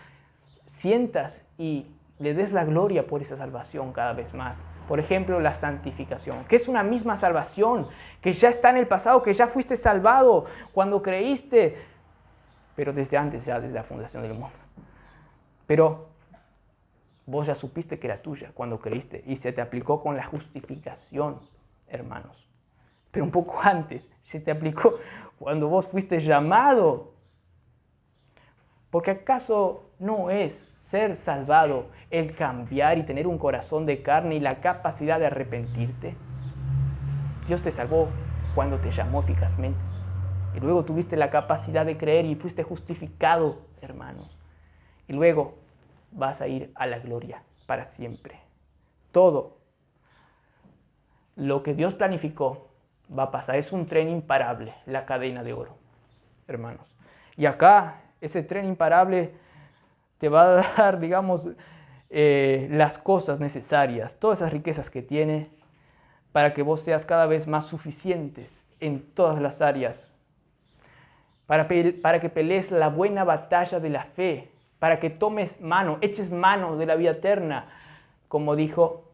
sientas y le des la gloria por esa salvación cada vez más. Por ejemplo, la santificación, que es una misma salvación, que ya está en el pasado, que ya fuiste salvado cuando creíste, pero desde antes, ya desde la fundación del mundo. Pero vos ya supiste que era tuya cuando creíste y se te aplicó con la justificación, hermanos. Pero un poco antes se te aplicó cuando vos fuiste llamado. Porque ¿acaso no es ser salvado el cambiar y tener un corazón de carne y la capacidad de arrepentirte? Dios te salvó cuando te llamó eficazmente. Y luego tuviste la capacidad de creer y fuiste justificado, hermanos. Y luego vas a ir a la gloria para siempre. Todo lo que Dios planificó va a pasar. Es un tren imparable, la cadena de oro, hermanos. Y acá, ese tren imparable te va a dar, digamos, las cosas necesarias, todas esas riquezas que tiene, para que vos seas cada vez más suficientes en todas las áreas, para que pelees la buena batalla de la fe, para que tomes mano, eches mano de la vida eterna, como dijo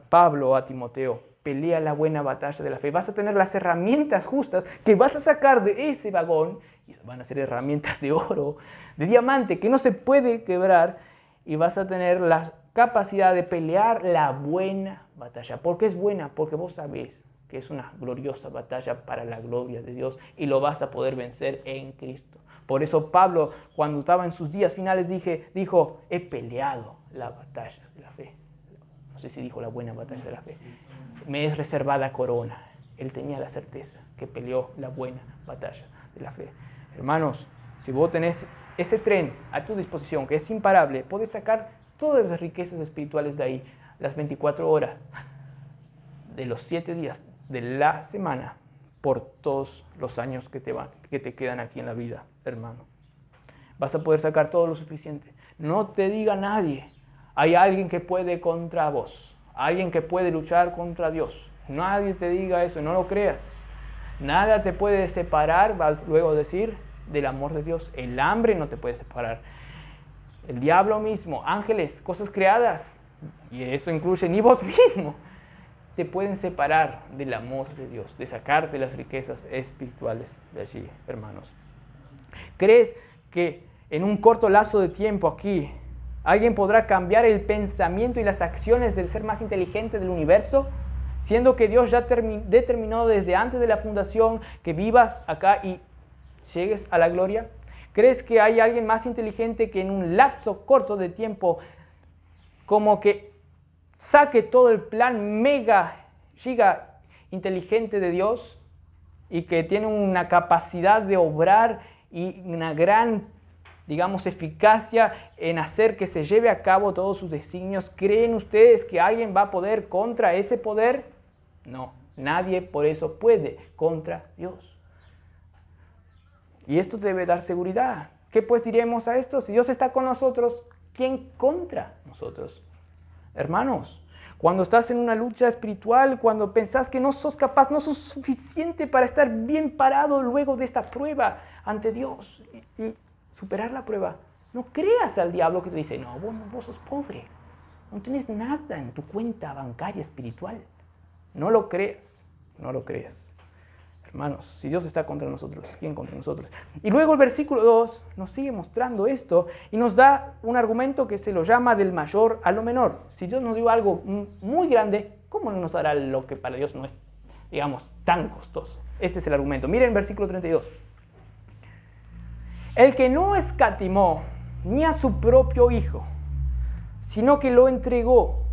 Pablo a Timoteo, pelea la buena batalla de la fe. Vas a tener las herramientas justas que vas a sacar de ese vagón, y van a ser herramientas de oro, de diamante, que no se puede quebrar, y vas a tener la capacidad de pelear la buena batalla. ¿Por qué es buena? Porque vos sabés que es una gloriosa batalla para la gloria de Dios y lo vas a poder vencer en Cristo. Por eso Pablo, cuando estaba en sus días finales, dijo, he peleado la batalla de la fe. No sé si dijo la buena batalla de la fe. Me es reservada corona. Él tenía la certeza que peleó la buena batalla de la fe. Hermanos, si vos tenés ese tren a tu disposición, que es imparable, podés sacar todas las riquezas espirituales de ahí, las 24 horas, de los 7 días de la semana, por todos los años que te quedan aquí en la vida, hermano. Vas a poder sacar todo lo suficiente. No te diga nadie, hay alguien que puede contra vos. alguien que puede luchar contra Dios. Nadie te diga eso, no lo creas. Nada te puede separar, vas luego a decir, del amor de Dios. El hambre no te puede separar. El diablo mismo, ángeles, cosas creadas, y eso incluye ni vos mismo, te pueden separar del amor de Dios, de sacarte las riquezas espirituales de allí, hermanos. ¿Crees que en un corto lapso de tiempo aquí alguien podrá cambiar el pensamiento y las acciones del ser más inteligente del universo? Siendo que Dios ya determinó desde antes de la fundación que vivas acá y llegues a la gloria. ¿Crees que hay alguien más inteligente que en un lapso corto de tiempo como que saque todo el plan giga inteligente de Dios y que tiene una capacidad de obrar y una gran, digamos, eficacia en hacer que se lleve a cabo todos sus designios? ¿Creen ustedes que alguien va a poder contra ese poder? No, nadie por eso puede contra Dios. Y esto debe dar seguridad. ¿Qué pues diremos a esto? Si Dios está con nosotros, ¿quién contra nosotros? Hermanos, cuando estás en una lucha espiritual, cuando pensás que no sos capaz, no sos suficiente para estar bien parado luego de esta prueba ante Dios y superar la prueba, no creas al diablo que te dice, no, vos sos pobre, no tienes nada en tu cuenta bancaria espiritual. No lo creas, no lo creas. Hermanos, si Dios está contra nosotros, ¿quién contra nosotros? Y luego el versículo 2 nos sigue mostrando esto y nos da un argumento que se lo llama del mayor a lo menor. Si Dios nos dio algo muy grande, ¿cómo no nos dará lo que para Dios no es, digamos, tan costoso? Este es el argumento. Miren el versículo 32. El que no escatimó ni a su propio Hijo, sino que lo entregó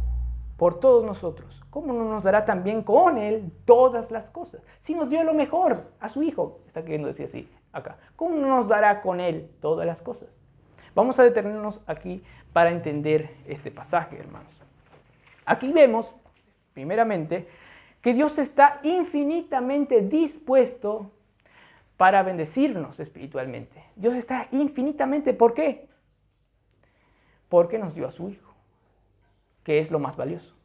por todos nosotros, ¿cómo no nos dará también con Él todas las cosas? Si nos dio lo mejor a su Hijo, está queriendo decir así acá, ¿cómo no nos dará con Él todas las cosas? Vamos a detenernos aquí para entender este pasaje, hermanos. Aquí vemos, primeramente, que Dios está infinitamente dispuesto para bendecirnos espiritualmente. Dios está infinitamente, ¿por qué? Porque nos dio a su Hijo, que es lo más valioso.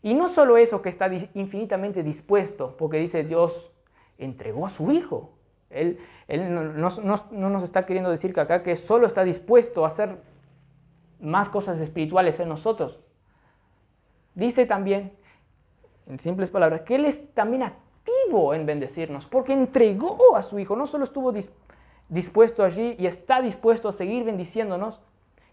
Y no solo eso, que está infinitamente dispuesto, porque dice Dios entregó a su Hijo. Él no nos está queriendo decir que acá que solo está dispuesto a hacer más cosas espirituales en nosotros. Dice también, en simples palabras, que Él es también activo en bendecirnos, porque entregó a su Hijo. No solo estuvo dispuesto allí y está dispuesto a seguir bendiciéndonos,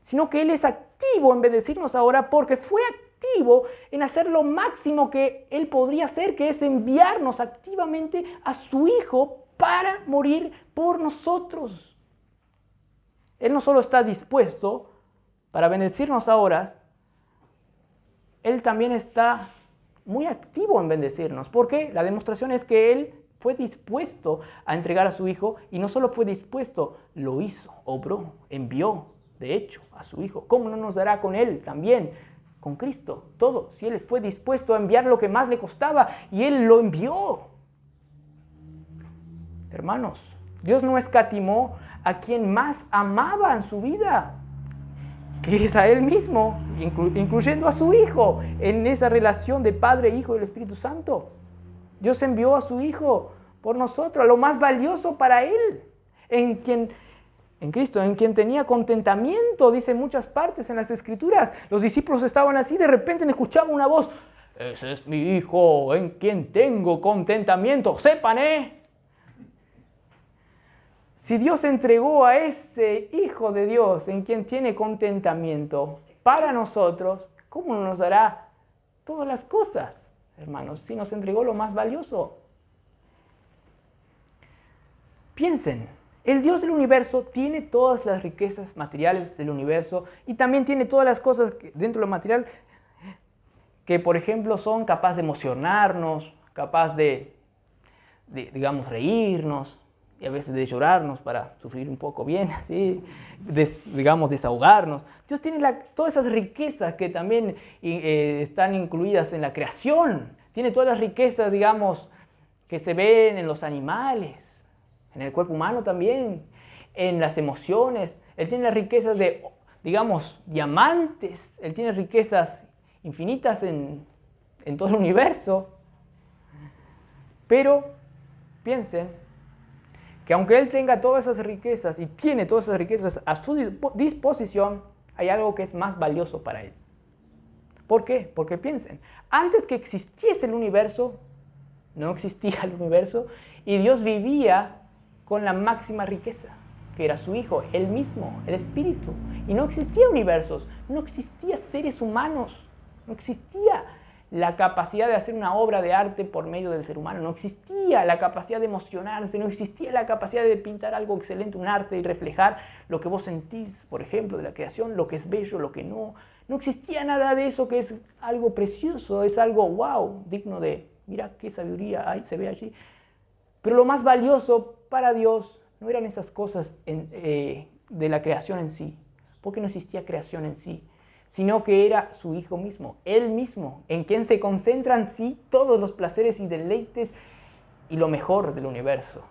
sino que Él es activo en bendecirnos ahora porque fue activo en hacer lo máximo que Él podría hacer, que es enviarnos activamente a su Hijo para morir por nosotros. Él no solo está dispuesto para bendecirnos ahora, Él también está muy activo en bendecirnos. ¿Por qué? La demostración es que Él fue dispuesto a entregar a su Hijo y no solo fue dispuesto, lo hizo, obró, envió. De hecho, a su Hijo. ¿Cómo no nos dará con Él también? Con Cristo, todo. Si Él fue dispuesto a enviar lo que más le costaba y Él lo envió. Hermanos, Dios no escatimó a quien más amaba en su vida, que es a Él mismo, incluyendo a su Hijo, en esa relación de Padre, Hijo y el Espíritu Santo. Dios envió a su Hijo por nosotros, a lo más valioso para Él, en Cristo, en quien tenía contentamiento, dice en muchas partes en las Escrituras. Los discípulos estaban así, de repente escuchaban una voz, ese es mi Hijo, en quien tengo contentamiento, sepan, Si Dios entregó a ese Hijo de Dios, en quien tiene contentamiento, para nosotros, ¿cómo no nos dará todas las cosas, hermanos? Si nos entregó lo más valioso. Piensen. El Dios del universo tiene todas las riquezas materiales del universo y también tiene todas las cosas dentro de lo material que, por ejemplo, son capaces de emocionarnos, capaces de, digamos, reírnos y a veces de llorarnos para sufrir un poco bien, así, digamos, desahogarnos. Dios tiene todas esas riquezas que también están incluidas en la creación. Tiene todas las riquezas, digamos, que se ven en los animales. En el cuerpo humano también, en las emociones. Él tiene las riquezas de, digamos, diamantes. Él tiene riquezas infinitas en todo el universo. Pero piensen que aunque Él tenga todas esas riquezas y tiene todas esas riquezas a su disposición, hay algo que es más valioso para Él. ¿Por qué? Porque piensen, antes que existiese el universo, no existía el universo, y Dios vivía con la máxima riqueza, que era su Hijo, Él mismo, el Espíritu. Y no existía universos, no existía seres humanos, no existía la capacidad de hacer una obra de arte por medio del ser humano, no existía la capacidad de emocionarse, no existía la capacidad de pintar algo excelente, un arte, y reflejar lo que vos sentís, por ejemplo, de la creación, lo que es bello, lo que no. No existía nada de eso, que es algo precioso, es algo wow, digno de, mira qué sabiduría hay, se ve allí. Pero lo más valioso para Dios no eran esas cosas de la creación en sí, porque no existía creación en sí, sino que era su Hijo mismo, Él mismo, en quien se concentran sí todos los placeres y deleites y lo mejor del universo.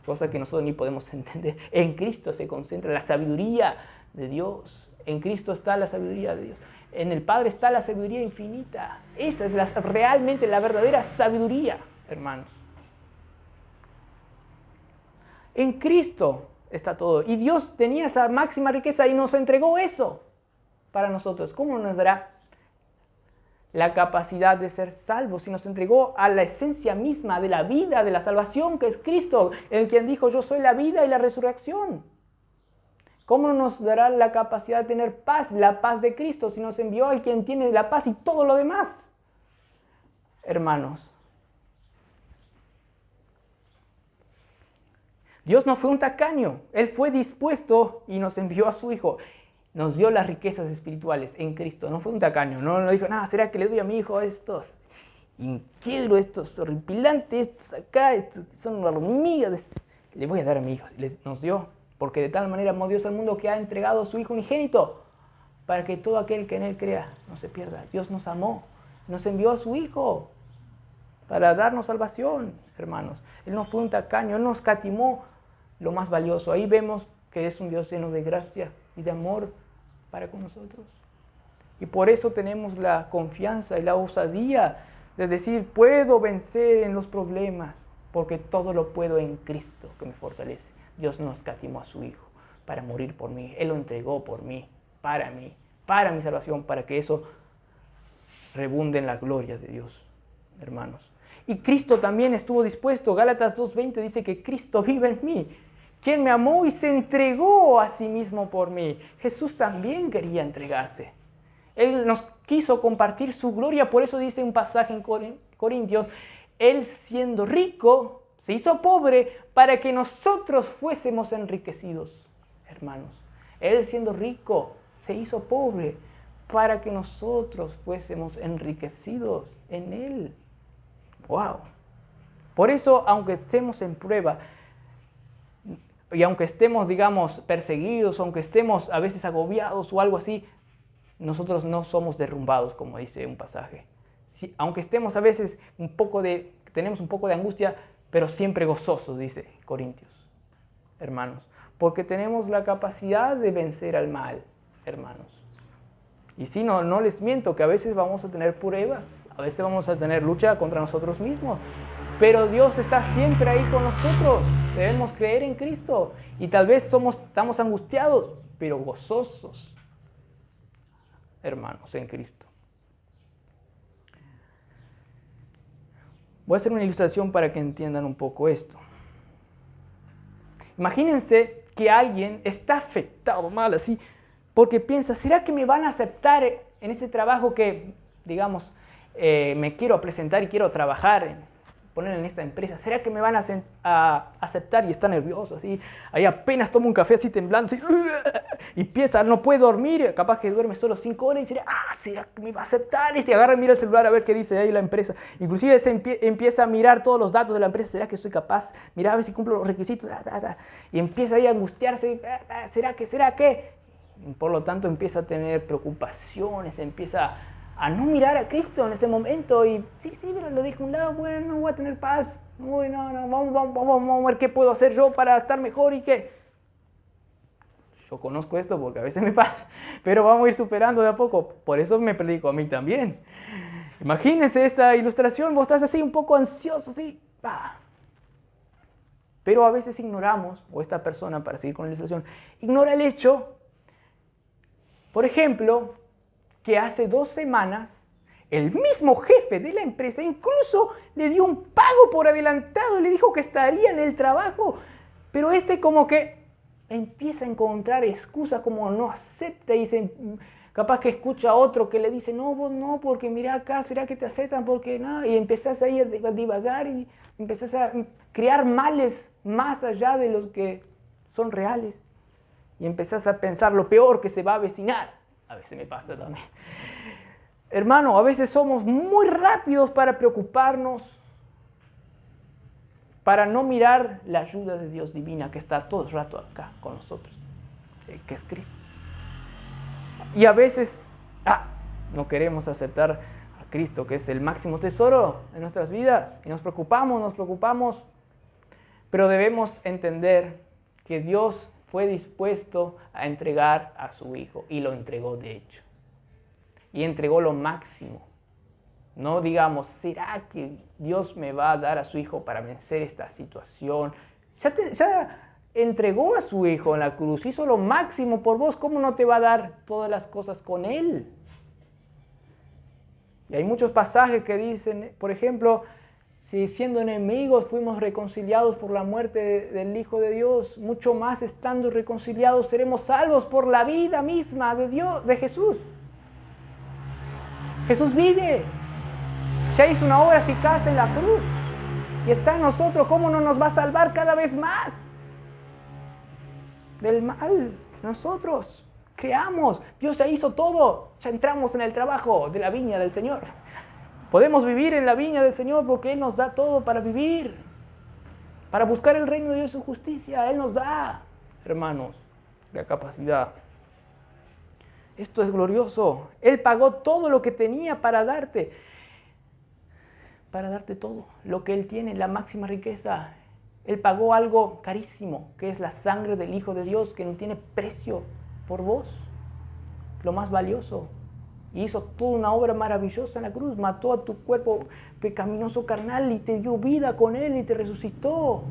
Cosa que nosotros ni podemos entender. En Cristo se concentra la sabiduría de Dios. En Cristo está la sabiduría de Dios. En el Padre está la sabiduría infinita. Esa es realmente la verdadera sabiduría, hermanos. En Cristo está todo. Y Dios tenía esa máxima riqueza y nos entregó eso para nosotros. ¿Cómo nos dará la capacidad de ser salvos? Si nos entregó a la esencia misma de la vida, de la salvación, que es Cristo, el quien dijo, yo soy la vida y la resurrección. ¿Cómo nos dará la capacidad de tener paz, la paz de Cristo, si nos envió al quien tiene la paz y todo lo demás? Hermanos, Dios no fue un tacaño, Él fue dispuesto y nos envió a su Hijo. Nos dio las riquezas espirituales en Cristo, no fue un tacaño, no dijo, no, ¿será que le doy a mi hijo estos incrédulos, estos horripilantes, estos acá, estos son hormigas? Le voy a dar a mi hijo, nos dio, porque de tal manera amó Dios al mundo que ha entregado a su Hijo unigénito, para que todo aquel que en Él crea no se pierda. Dios nos amó, nos envió a su Hijo para darnos salvación, hermanos. Él no fue un tacaño, Él nos escatimó lo más valioso. Ahí vemos que es un Dios lleno de gracia y de amor para con nosotros. Y por eso tenemos la confianza y la osadía de decir, puedo vencer en los problemas, porque todo lo puedo en Cristo que me fortalece. Dios no escatimó a su Hijo para morir por mí. Él lo entregó por mí, para mi salvación, para que eso rebunde en la gloria de Dios, hermanos. Y Cristo también estuvo dispuesto. Gálatas 2:20 dice que Cristo vive en mí, quien me amó y se entregó a sí mismo por mí. Jesús también quería entregarse. Él nos quiso compartir su gloria, por eso dice un pasaje en Corintios, Él siendo rico, se hizo pobre para que nosotros fuésemos enriquecidos, hermanos. Él siendo rico, se hizo pobre para que nosotros fuésemos enriquecidos en Él. ¡Wow! Por eso, aunque estemos en prueba, y aunque estemos, digamos, perseguidos, aunque estemos a veces agobiados o algo así, nosotros no somos derrumbados, como dice un pasaje. Aunque estemos a veces tenemos un poco de angustia, pero siempre gozosos, dice Corintios, hermanos. Porque tenemos la capacidad de vencer al mal, hermanos. Y sí, no les miento que a veces vamos a tener pruebas, a veces vamos a tener lucha contra nosotros mismos. Pero Dios está siempre ahí con nosotros. Debemos creer en Cristo. Y tal vez estamos angustiados, pero gozosos, hermanos, en Cristo. Voy a hacer una ilustración para que entiendan un poco esto. Imagínense que alguien está afectado mal así, porque piensa, ¿será que me van a aceptar en este trabajo que, digamos, me quiero presentar y quiero trabajar poner en esta empresa? ¿Será que me van a aceptar? Y está nervioso así, ahí apenas toma un café así temblando, así, y piensa, no puede dormir, capaz que duerme solo 5 horas y dice, ¿será que me va a aceptar? Y se agarra y mira el celular a ver qué dice ahí la empresa. Inclusive empieza a mirar todos los datos de la empresa, ¿será que soy capaz? Mira a ver si cumplo los requisitos, y empieza ahí a angustiarse, ¿será que? Y por lo tanto empieza a tener preocupaciones, empieza a no mirar a Cristo en ese momento y sí, pero lo dije a un lado, bueno, no voy a tener paz, no, vamos a ver qué puedo hacer yo para estar mejor y qué. yo conozco esto porque a veces me pasa, pero vamos a ir superando de a poco. Por eso me predico a mí también. Imagínense esta ilustración, vos estás así un poco ansioso, así. Pero a veces ignoramos, o esta persona, para seguir con la ilustración, ignora el hecho, por ejemplo, que hace 2 semanas el mismo jefe de la empresa incluso le dio un pago por adelantado, le dijo que estaría en el trabajo, pero como que empieza a encontrar excusas, como no acepta y capaz que escucha a otro que le dice, no, vos no, porque mira acá, ¿será que te aceptan? Porque no, y empezás ahí a divagar y empezás a crear males más allá de los que son reales y empezás a pensar lo peor que se va a avecinar. A veces me pasa también. Hermano, a veces somos muy rápidos para preocuparnos, para no mirar la ayuda de Dios divina que está todo el rato acá con nosotros, que es Cristo. Y a veces no queremos aceptar a Cristo, que es el máximo tesoro en nuestras vidas, y nos preocupamos, pero debemos entender que Dios fue dispuesto a entregar a su Hijo, y lo entregó de hecho. Y entregó lo máximo. No digamos, ¿será que Dios me va a dar a su Hijo para vencer esta situación? Ya entregó a su Hijo en la cruz, hizo lo máximo por vos. ¿Cómo no te va a dar todas las cosas con Él? Y hay muchos pasajes que dicen, por ejemplo, si siendo enemigos fuimos reconciliados por la muerte del Hijo de Dios, mucho más estando reconciliados seremos salvos por la vida misma de Dios, de Jesús. Jesús vive, ya hizo una obra eficaz en la cruz y está en nosotros. ¿Cómo no nos va a salvar cada vez más del mal? Nosotros creamos, Dios ya hizo todo, ya entramos en el trabajo de la viña del Señor. Podemos vivir en la viña del Señor porque Él nos da todo para vivir, para buscar el reino de Dios y su justicia. Él nos da, hermanos, la capacidad. Esto es glorioso. Él pagó todo lo que tenía para darte todo lo que Él tiene, la máxima riqueza. Él pagó algo carísimo, que es la sangre del Hijo de Dios, que no tiene precio por vos, lo más valioso. Y hizo toda una obra maravillosa en la cruz, mató a tu cuerpo pecaminoso carnal y te dio vida con Él y te resucitó.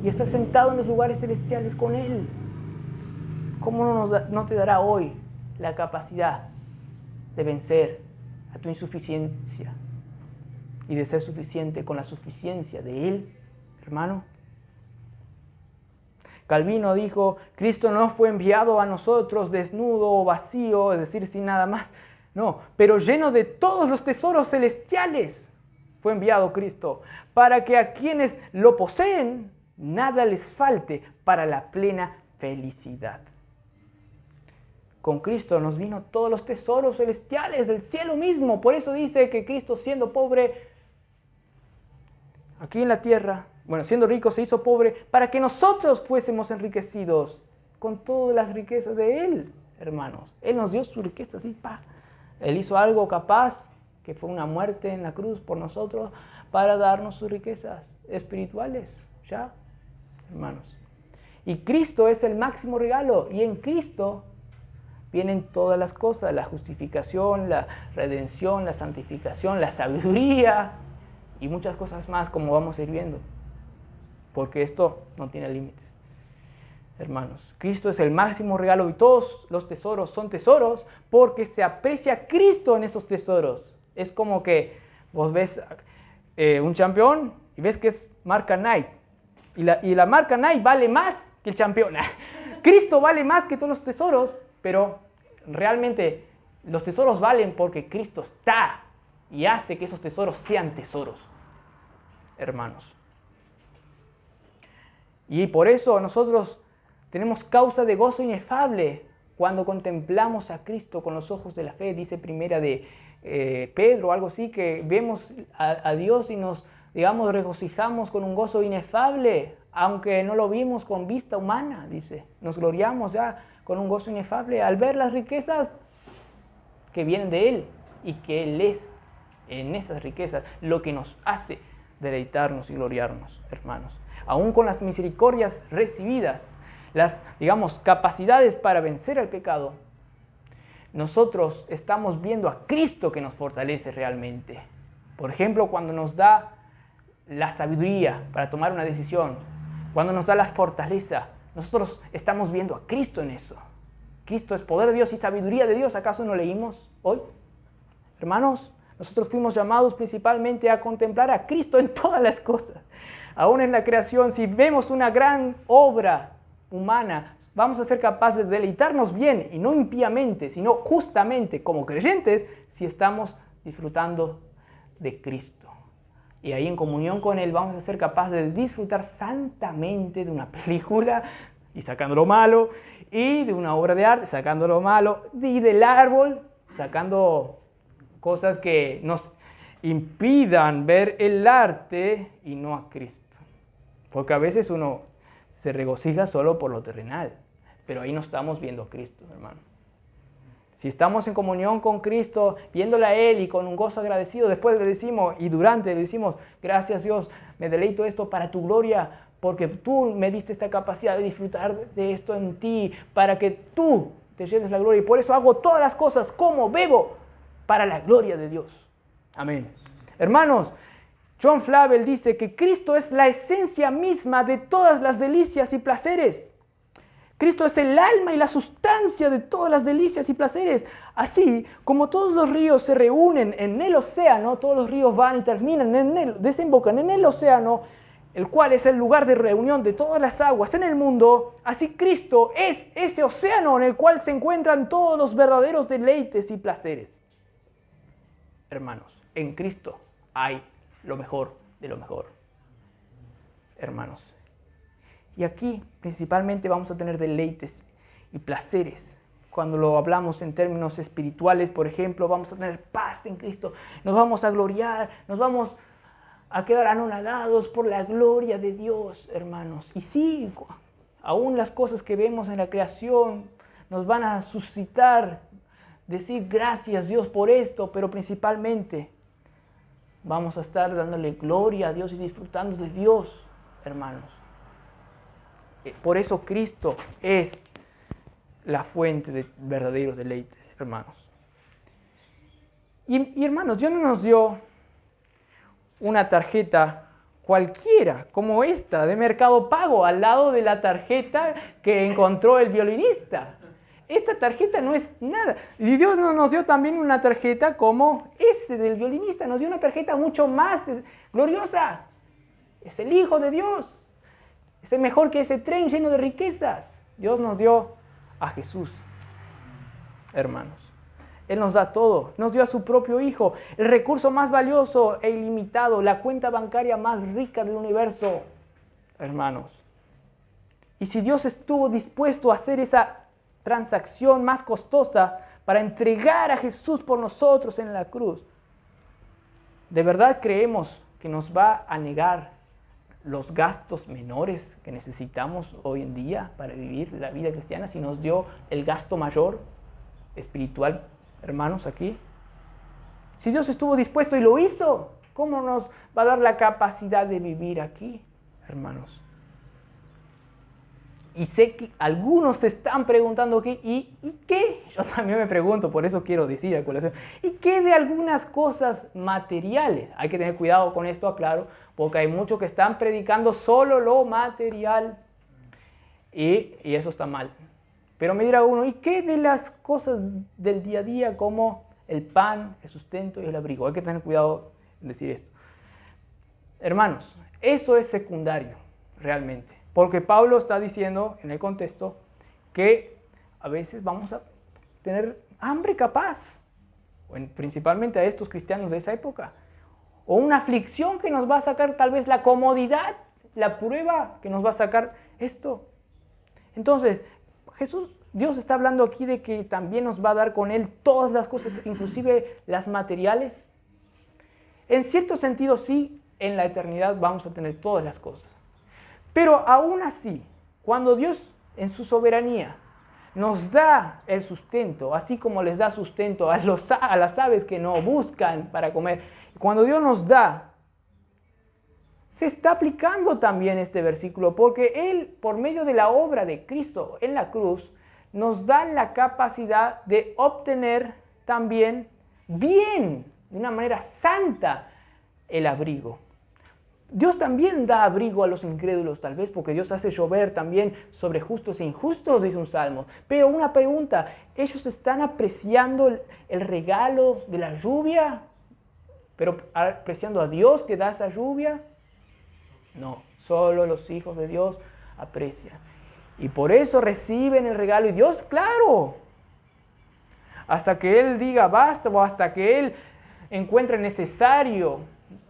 Y estás sentado en los lugares celestiales con Él. ¿Cómo no te dará hoy la capacidad de vencer a tu insuficiencia y de ser suficiente con la suficiencia de Él, hermano? Calvino dijo, Cristo no fue enviado a nosotros desnudo o vacío, es decir, sin nada más, no, pero lleno de todos los tesoros celestiales. Fue enviado Cristo para que a quienes lo poseen nada les falte para la plena felicidad. Con Cristo nos vino todos los tesoros celestiales del cielo mismo. Por eso dice que Cristo, siendo pobre aquí en la tierra, siendo rico se hizo pobre para que nosotros fuésemos enriquecidos con todas las riquezas de Él, hermanos. Él nos dio su riqueza así, Él hizo algo capaz, que fue una muerte en la cruz por nosotros, para darnos sus riquezas espirituales, ¿ya? Hermanos. Y Cristo es el máximo regalo, y en Cristo vienen todas las cosas, la justificación, la redención, la santificación, la sabiduría y muchas cosas más, como vamos a ir viendo. Porque esto no tiene límites. Hermanos, Cristo es el máximo regalo y todos los tesoros son tesoros porque se aprecia Cristo en esos tesoros. Es como que vos ves un campeón y ves que es marca Nike. Y la marca Nike vale más que el campeón. Cristo vale más que todos los tesoros, pero realmente los tesoros valen porque Cristo está y hace que esos tesoros sean tesoros, hermanos. Y por eso nosotros tenemos causa de gozo inefable cuando contemplamos a Cristo con los ojos de la fe. Dice primera de Pedro, algo así, que vemos a Dios y nos, regocijamos con un gozo inefable, aunque no lo vimos con vista humana, dice. Nos gloriamos ya con un gozo inefable al ver las riquezas que vienen de Él y que Él es en esas riquezas lo que nos hace deleitarnos y gloriarnos, hermanos. Aún con las misericordias recibidas, las, digamos, capacidades para vencer al pecado, nosotros estamos viendo a Cristo que nos fortalece realmente. Por ejemplo, cuando nos da la sabiduría para tomar una decisión, cuando nos da la fortaleza, nosotros estamos viendo a Cristo en eso. Cristo es poder de Dios y sabiduría de Dios. ¿Acaso no leímos hoy? Hermanos, nosotros fuimos llamados principalmente a contemplar a Cristo en todas las cosas. Aún en la creación, si vemos una gran obra humana, vamos a ser capaces de deleitarnos bien, y no impíamente, sino justamente como creyentes, si estamos disfrutando de Cristo. Y ahí en comunión con Él vamos a ser capaces de disfrutar santamente de una película y sacando lo malo, y de una obra de arte sacando lo malo, y del árbol sacando cosas que nos impidan ver el arte y no a Cristo. Porque a veces uno se regocija solo por lo terrenal, pero ahí no estamos viendo a Cristo, hermano. Si estamos en comunión con Cristo, viéndole a Él y con un gozo agradecido, después le decimos, y durante le decimos, gracias Dios, me deleito esto para tu gloria, porque tú me diste esta capacidad de disfrutar de esto en ti, para que tú te lleves la gloria, y por eso hago todas las cosas como bebo, para la gloria de Dios. Amén. Hermanos, John Flavel dice que Cristo es la esencia misma de todas las delicias y placeres. Cristo es el alma y la sustancia de todas las delicias y placeres. Así como todos los ríos se reúnen en el océano, todos los ríos van y terminan en él, desembocan en el océano, el cual es el lugar de reunión de todas las aguas en el mundo, así Cristo es ese océano en el cual se encuentran todos los verdaderos deleites y placeres. Hermanos, en Cristo hay lo mejor de lo mejor. Hermanos, y aquí principalmente vamos a tener deleites y placeres. Cuando lo hablamos en términos espirituales, por ejemplo, vamos a tener paz en Cristo. Nos vamos a gloriar, nos vamos a quedar anonadados por la gloria de Dios, hermanos. Y sí, aún las cosas que vemos en la creación nos van a suscitar, decir gracias Dios por esto, pero principalmente vamos a estar dándole gloria a Dios y disfrutando de Dios, hermanos. Por eso Cristo es la fuente de verdadero deleite, hermanos. Y hermanos, Dios no nos dio una tarjeta cualquiera, como esta, de Mercado Pago, al lado de la tarjeta que encontró el violinista. Esta tarjeta no es nada. Y Dios no nos dio también una tarjeta como ese del violinista, nos dio una tarjeta mucho más gloriosa. Es el Hijo de Dios. Es mejor que ese tren lleno de riquezas. Dios nos dio a Jesús, hermanos. Él nos da todo. Nos dio a su propio Hijo, el recurso más valioso e ilimitado, la cuenta bancaria más rica del universo, hermanos. Y si Dios estuvo dispuesto a hacer esa transacción más costosa para entregar a Jesús por nosotros en la cruz, ¿de verdad creemos que nos va a negar los gastos menores que necesitamos hoy en día para vivir la vida cristiana si nos dio el gasto mayor espiritual, hermanos, aquí? Si Dios estuvo dispuesto y lo hizo, ¿cómo nos va a dar la capacidad de vivir aquí, hermanos? Y sé que algunos se están preguntando ¿y qué? Yo también me pregunto, por eso quiero decir a colación. ¿Y qué de algunas cosas materiales? Hay que tener cuidado con esto, aclaro, porque hay muchos que están predicando solo lo material y eso está mal. Pero me dirá uno, ¿y qué de las cosas del día a día como el pan, el sustento y el abrigo? Hay que tener cuidado en decir esto. Hermanos, eso es secundario, realmente. Porque Pablo está diciendo en el contexto que a veces vamos a tener hambre capaz, principalmente a estos cristianos de esa época, o una aflicción que nos va a sacar tal vez la comodidad, la prueba que nos va a sacar esto. Entonces, Dios está hablando aquí de que también nos va a dar con Él todas las cosas, inclusive las materiales. En cierto sentido, sí, en la eternidad vamos a tener todas las cosas. Pero aún así, cuando Dios en su soberanía nos da el sustento, así como les da sustento a las aves que no buscan para comer, cuando Dios nos da se está aplicando también este versículo, porque Él, por medio de la obra de Cristo en la cruz, nos da la capacidad de obtener también bien, de una manera santa, el abrigo. Dios también da abrigo a los incrédulos, tal vez, porque Dios hace llover también sobre justos e injustos, dice un salmo. Pero una pregunta, ¿ellos están apreciando el regalo de la lluvia? ¿Pero apreciando a Dios que da esa lluvia? No, solo los hijos de Dios aprecian. Y por eso reciben el regalo. Y Dios, claro, hasta que Él diga basta o hasta que Él encuentre necesario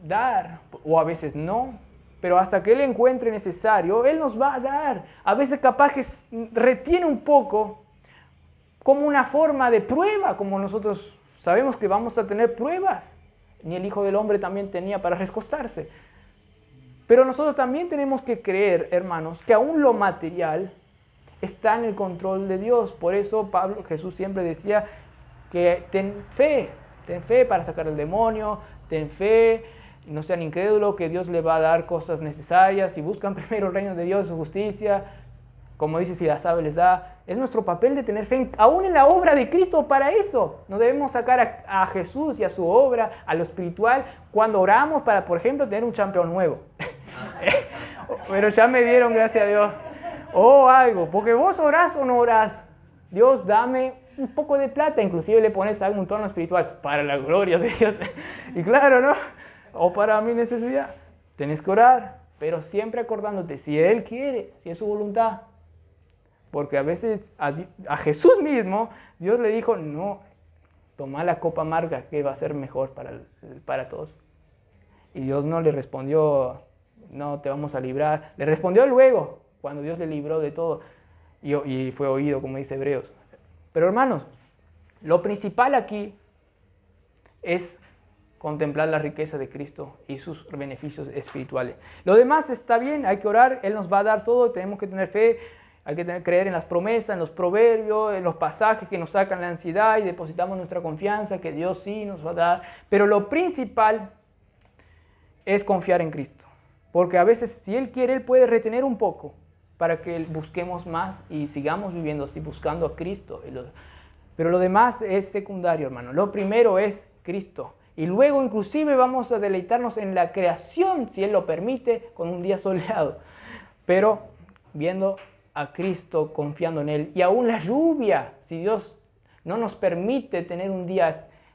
dar, o a veces no, pero hasta que Él encuentre necesario, Él nos va a dar. A veces capaz que retiene un poco como una forma de prueba, como nosotros sabemos que vamos a tener pruebas. Ni el Hijo del Hombre también tenía para recostarse. Pero nosotros también tenemos que creer, hermanos, que aún lo material está en el control de Dios. Por eso Jesús siempre decía que ten fe para sacar el demonio, ten fe, no sean incrédulos, que Dios le va a dar cosas necesarias. Si buscan primero el reino de Dios y su justicia, como dice, si las sabe les da. Es nuestro papel de tener fe, aún en la obra de Cristo, para eso. No debemos sacar a Jesús y a su obra, a lo espiritual, cuando oramos para, por ejemplo, tener un campeón nuevo. Pero ya me dieron, gracias a Dios. O algo, porque vos orás o no orás. Dios, dame un poco de plata, inclusive le pones algo, un tono espiritual, para la gloria de Dios. Y claro, ¿no? O para mi necesidad. Tenés que orar, pero siempre acordándote, si Él quiere, si es su voluntad. Porque a veces a Jesús mismo, Dios le dijo, no, toma la copa amarga, que va a ser mejor para todos. Y Dios no le respondió, no, te vamos a librar. Le respondió luego, cuando Dios le libró de todo. Y fue oído, como dice Hebreos. Pero hermanos, lo principal aquí es contemplar la riqueza de Cristo y sus beneficios espirituales. Lo demás está bien, hay que orar, Él nos va a dar todo, tenemos que tener fe, hay que creer en las promesas, en los proverbios, en los pasajes que nos sacan la ansiedad y depositamos nuestra confianza que Dios sí nos va a dar. Pero lo principal es confiar en Cristo. Porque a veces, si Él quiere, Él puede retener un poco para que busquemos más y sigamos viviendo así, buscando a Cristo. Pero lo demás es secundario, hermano. Lo primero es Cristo. Y luego inclusive vamos a deleitarnos en la creación, si Él lo permite, con un día soleado. Pero viendo a Cristo, confiando en Él. Y aún la lluvia, si Dios no nos permite tener un día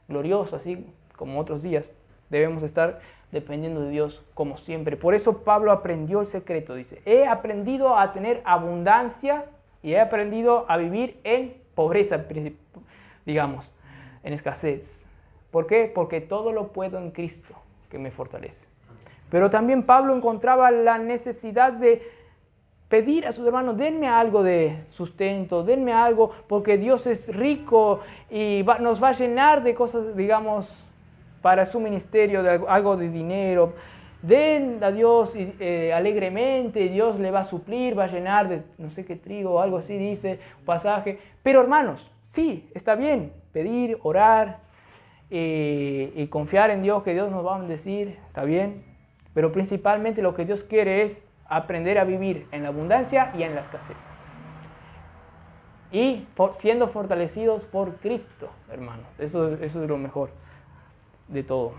glorioso, así como otros días, debemos estar dependiendo de Dios como siempre. Por eso Pablo aprendió el secreto, dice, he aprendido a tener abundancia y he aprendido a vivir en pobreza, digamos, en escasez. ¿Por qué? Porque todo lo puedo en Cristo que me fortalece. Pero también Pablo encontraba la necesidad de pedir a sus hermanos, denme algo de sustento, denme algo, porque Dios es rico y nos va a llenar de cosas, digamos, para su ministerio, de algo de dinero. Den a Dios alegremente, Dios le va a suplir, va a llenar de no sé qué trigo, algo así dice, un pasaje. Pero hermanos, sí, está bien pedir, orar y confiar en Dios, que Dios nos va a bendecir, está bien. Pero principalmente lo que Dios quiere es aprender a vivir en la abundancia y en la escasez. Y siendo fortalecidos por Cristo, hermanos. Eso es lo mejor de todo.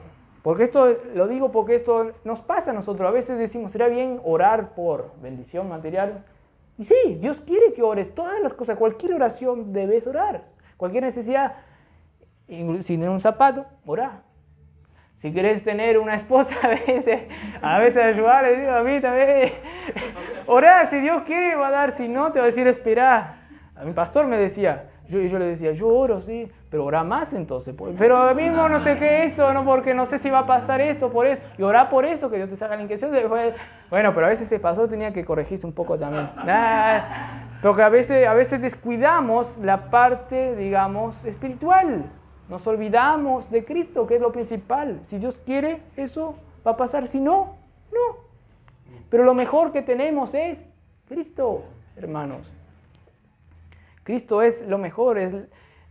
Porque esto, lo digo porque esto nos pasa a nosotros. A veces decimos, ¿será bien orar por bendición material? Y sí, Dios quiere que ores todas las cosas. Cualquier oración debes orar. Cualquier necesidad. Si tienes un zapato, orá. Si quieres tener una esposa, a veces ayudar, le digo a mí también. Orá, si Dios quiere va a dar, si no te va a decir esperá. A mi pastor me decía, yo le decía, yo oro, sí, pero orá más entonces. Pero mismo no sé qué esto, no, porque no sé si va a pasar esto, por eso. Y orá por eso, que Dios te saca la inquietud. Bueno, pero a veces ese pastor tenía que corregirse un poco también. Porque a veces descuidamos la parte, digamos, espiritual. Nos olvidamos de Cristo, que es lo principal. Si Dios quiere, eso va a pasar. Si no, no. Pero lo mejor que tenemos es Cristo, hermanos. Cristo es lo mejor, es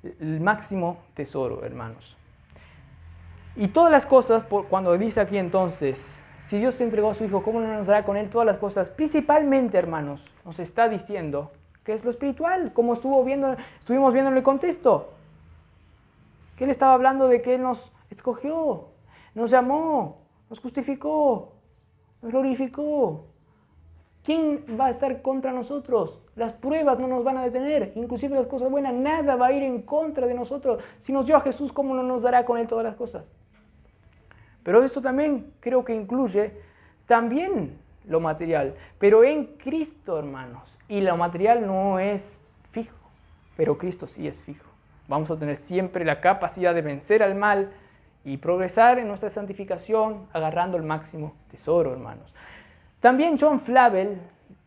el máximo tesoro, hermanos. Y todas las cosas, cuando dice aquí entonces, si Dios te entregó a su Hijo, ¿cómo no nos dará con Él todas las cosas? Principalmente, hermanos, nos está diciendo que es lo espiritual, como estuvimos viendo en el contexto. Que Él estaba hablando de que Él nos escogió, nos llamó, nos justificó, nos glorificó. ¿Quién va a estar contra nosotros? Las pruebas no nos van a detener, inclusive las cosas buenas, nada va a ir en contra de nosotros. Si nos dio a Jesús, ¿cómo no nos dará con Él todas las cosas? Pero esto también creo que incluye también lo material, pero en Cristo, hermanos. Y lo material no es fijo, pero Cristo sí es fijo. Vamos a tener siempre la capacidad de vencer al mal y progresar en nuestra santificación agarrando el máximo tesoro, hermanos. También John Flavel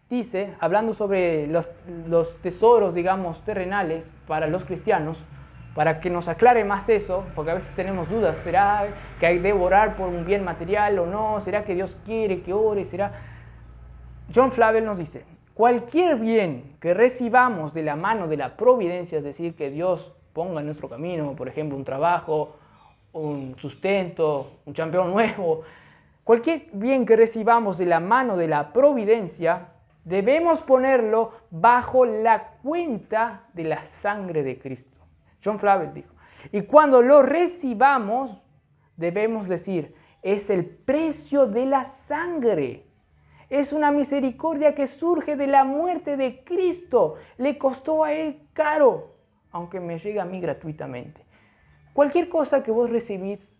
dice, hablando sobre los tesoros, digamos, terrenales para los cristianos, para que nos aclare más eso, porque a veces tenemos dudas, ¿será que hay que orar por un bien material o no? ¿Será que Dios quiere que ore? ¿Será? John Flavel nos dice, cualquier bien que recibamos de la mano de la providencia, es decir, que Dios ponga en nuestro camino, por ejemplo, un trabajo, un sustento, un campeón nuevo, cualquier bien que recibamos de la mano de la providencia, debemos ponerlo bajo la cuenta de la sangre de Cristo. John Flavel dijo, y cuando lo recibamos, debemos decir, es el precio de la sangre. Es una misericordia que surge de la muerte de Cristo. Le costó a Él caro, aunque me llega a mí gratuitamente. Cualquier cosa que vos recibís,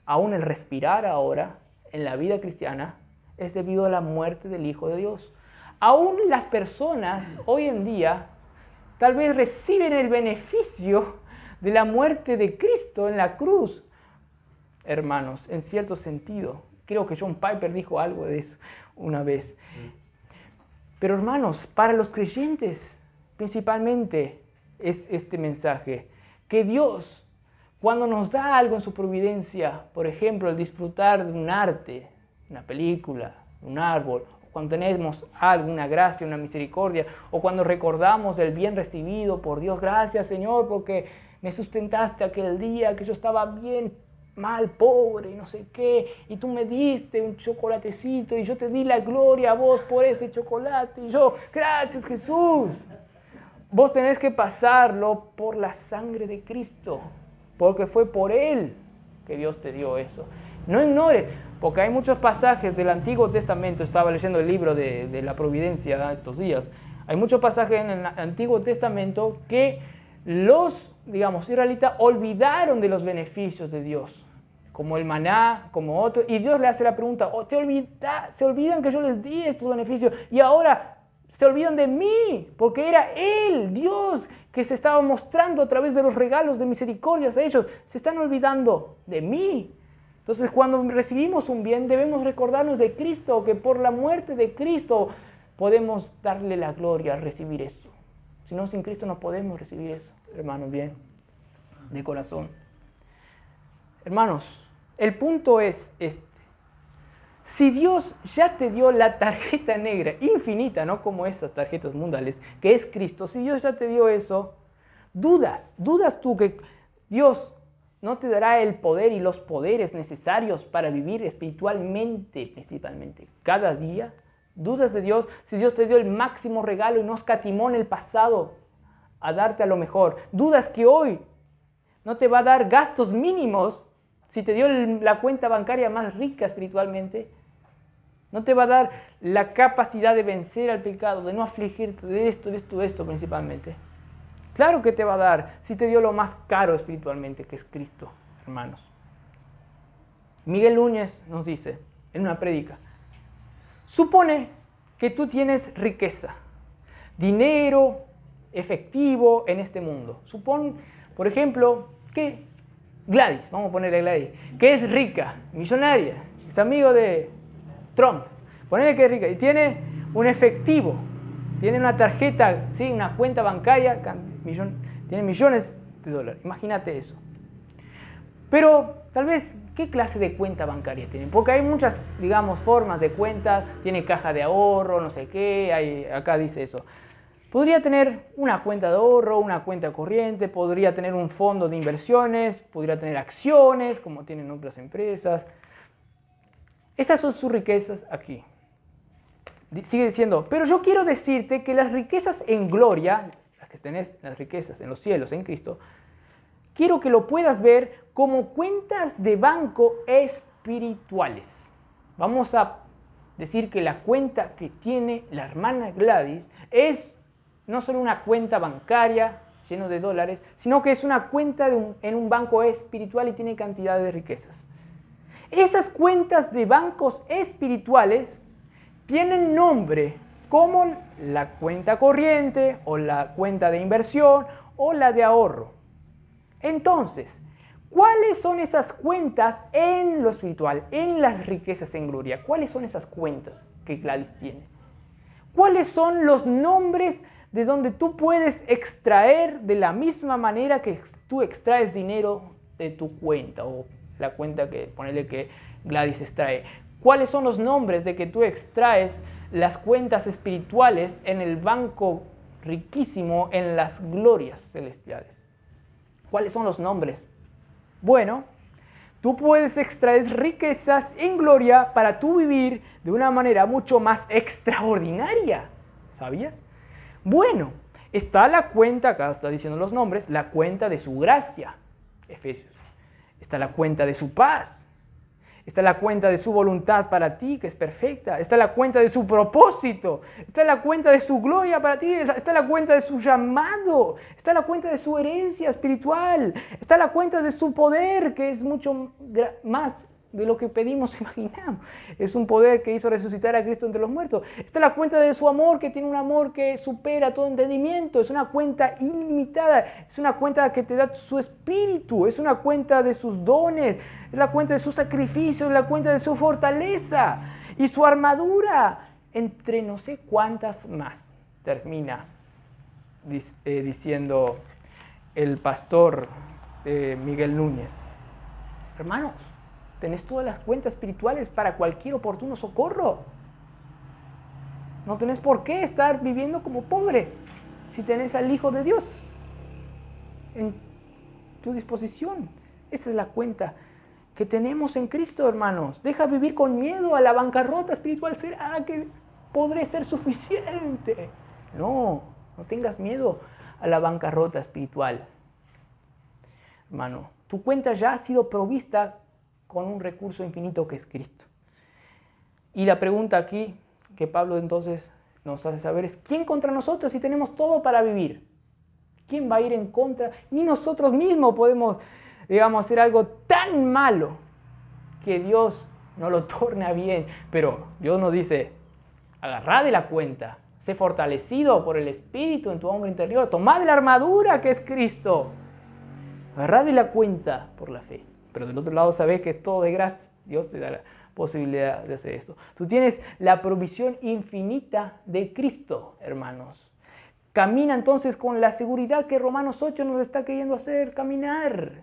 aún el respirar ahora, en la vida cristiana, es debido a la muerte del Hijo de Dios. Aún las personas hoy en día tal vez reciben el beneficio de la muerte de Cristo en la cruz. Hermanos, en cierto sentido, creo que John Piper dijo algo de eso una vez. Pero hermanos, para los creyentes principalmente es este mensaje, que Dios, cuando nos da algo en su providencia, por ejemplo, el disfrutar de un arte, una película, un árbol, cuando tenemos algo, una gracia, una misericordia, o cuando recordamos el bien recibido por Dios, gracias Señor, porque me sustentaste aquel día que yo estaba bien mal, pobre, y no sé qué, y tú me diste un chocolatecito, y yo te di la gloria a vos por ese chocolate, y yo, gracias Jesús. Vos tenés que pasarlo por la sangre de Cristo, porque fue por Él que Dios te dio eso. No ignores, porque hay muchos pasajes del Antiguo Testamento, estaba leyendo el libro de la Providencia estos días, hay muchos pasajes en el Antiguo Testamento que los, digamos, israelitas olvidaron de los beneficios de Dios, como el maná, como otro, y Dios le hace la pregunta, se olvidan que yo les di estos beneficios, y ahora se olvidan de mí, porque era Él, Dios, que se estaba mostrando a través de los regalos de misericordias a ellos. Se están olvidando de mí. Entonces, cuando recibimos un bien, debemos recordarnos de Cristo, que por la muerte de Cristo podemos darle la gloria al recibir esto. Si no, sin Cristo no podemos recibir eso, hermanos, bien, de corazón. Hermanos, el punto es este. Si Dios ya te dio la tarjeta negra infinita, no como estas tarjetas mundiales, que es Cristo, si Dios ya te dio eso, dudas tú que Dios no te dará el poder y los poderes necesarios para vivir espiritualmente, principalmente, cada día. ¿Dudas de Dios? Si Dios te dio el máximo regalo y no escatimó en el pasado a darte a lo mejor. ¿Dudas que hoy no te va a dar gastos mínimos si te dio la cuenta bancaria más rica espiritualmente? ¿No te va a dar la capacidad de vencer al pecado, de no afligirte de esto principalmente? Claro que te va a dar si te dio lo más caro espiritualmente, que es Cristo, hermanos. Miguel Núñez nos dice en una prédica, supone que tú tienes riqueza, dinero, efectivo en este mundo. Supón, por ejemplo, que Gladys, vamos a ponerle a Gladys, que es rica, millonaria, es amigo de Trump. Ponele que es rica y tiene un efectivo, tiene una tarjeta, ¿sí? Una cuenta bancaria, tiene millones de dólares. Imagínate eso. Pero tal vez, ¿qué clase de cuenta bancaria tiene? Porque hay muchas, digamos, formas de cuenta. Tiene caja de ahorro, no sé qué, acá dice eso. Podría tener una cuenta de ahorro, una cuenta corriente, podría tener un fondo de inversiones, podría tener acciones, como tienen otras empresas. Esas son sus riquezas aquí. Sigue diciendo, pero yo quiero decirte que las riquezas en gloria, las que tenés, las riquezas en los cielos, en Cristo, quiero que lo puedas ver como cuentas de banco espirituales. Vamos a decir que la cuenta que tiene la hermana Gladys es no solo una cuenta bancaria llena de dólares, sino que es una cuenta en un banco espiritual y tiene cantidad de riquezas. Esas cuentas de bancos espirituales tienen nombre como la cuenta corriente o la cuenta de inversión o la de ahorro. Entonces, ¿cuáles son esas cuentas en lo espiritual, en las riquezas en gloria? ¿Cuáles son esas cuentas que Gladys tiene? ¿Cuáles son los nombres de donde tú puedes extraer de la misma manera que tú extraes dinero de tu cuenta o la cuenta que ponele que Gladys extrae? ¿Cuáles son los nombres de que tú extraes las cuentas espirituales en el banco riquísimo en las glorias celestiales? ¿Cuáles son los nombres? Bueno, tú puedes extraer riquezas en gloria para tú vivir de una manera mucho más extraordinaria. ¿Sabías? Bueno, está la cuenta, acá está diciendo los nombres, la cuenta de su gracia, Efesios. Está la cuenta de su paz. Está la cuenta de su voluntad para ti, que es perfecta. Está la cuenta de su propósito. Está la cuenta de su gloria para ti. Está la cuenta de su llamado. Está la cuenta de su herencia espiritual. Está la cuenta de su poder, que es mucho más de lo que pedimos e imaginamos. Es un poder que hizo resucitar a Cristo entre los muertos. Está la cuenta de su amor, que tiene un amor que supera todo entendimiento. Es una cuenta ilimitada. Es una cuenta que te da su espíritu. Es una cuenta de sus dones. Es la cuenta de su sacrificio. Es la cuenta de su fortaleza y su armadura. Entre no sé cuántas más. Termina diciendo el pastor Miguel Núñez. Hermanos, tenés todas las cuentas espirituales para cualquier oportuno socorro. No tenés por qué estar viviendo como pobre si tenés al Hijo de Dios en tu disposición. Esa es la cuenta que tenemos en Cristo, hermanos. Deja vivir con miedo a la bancarrota espiritual. ¿Será que podré ser suficiente? No tengas miedo a la bancarrota espiritual. Hermano, tu cuenta ya ha sido provista con un recurso infinito que es Cristo. Y la pregunta aquí que Pablo entonces nos hace saber es: ¿quién contra nosotros si tenemos todo para vivir? ¿Quién va a ir en contra? Ni nosotros mismos podemos, hacer algo tan malo que Dios no lo torne a bien. Pero Dios nos dice: agarrá de la cuenta, sé fortalecido por el Espíritu en tu hombre interior, tomá de la armadura que es Cristo, agarrá de la cuenta por la fe. Pero del otro lado sabes que es todo de gracia. Dios te da la posibilidad de hacer esto. Tú tienes la provisión infinita de Cristo, hermanos. Camina entonces con la seguridad que Romanos 8 nos está queriendo hacer caminar.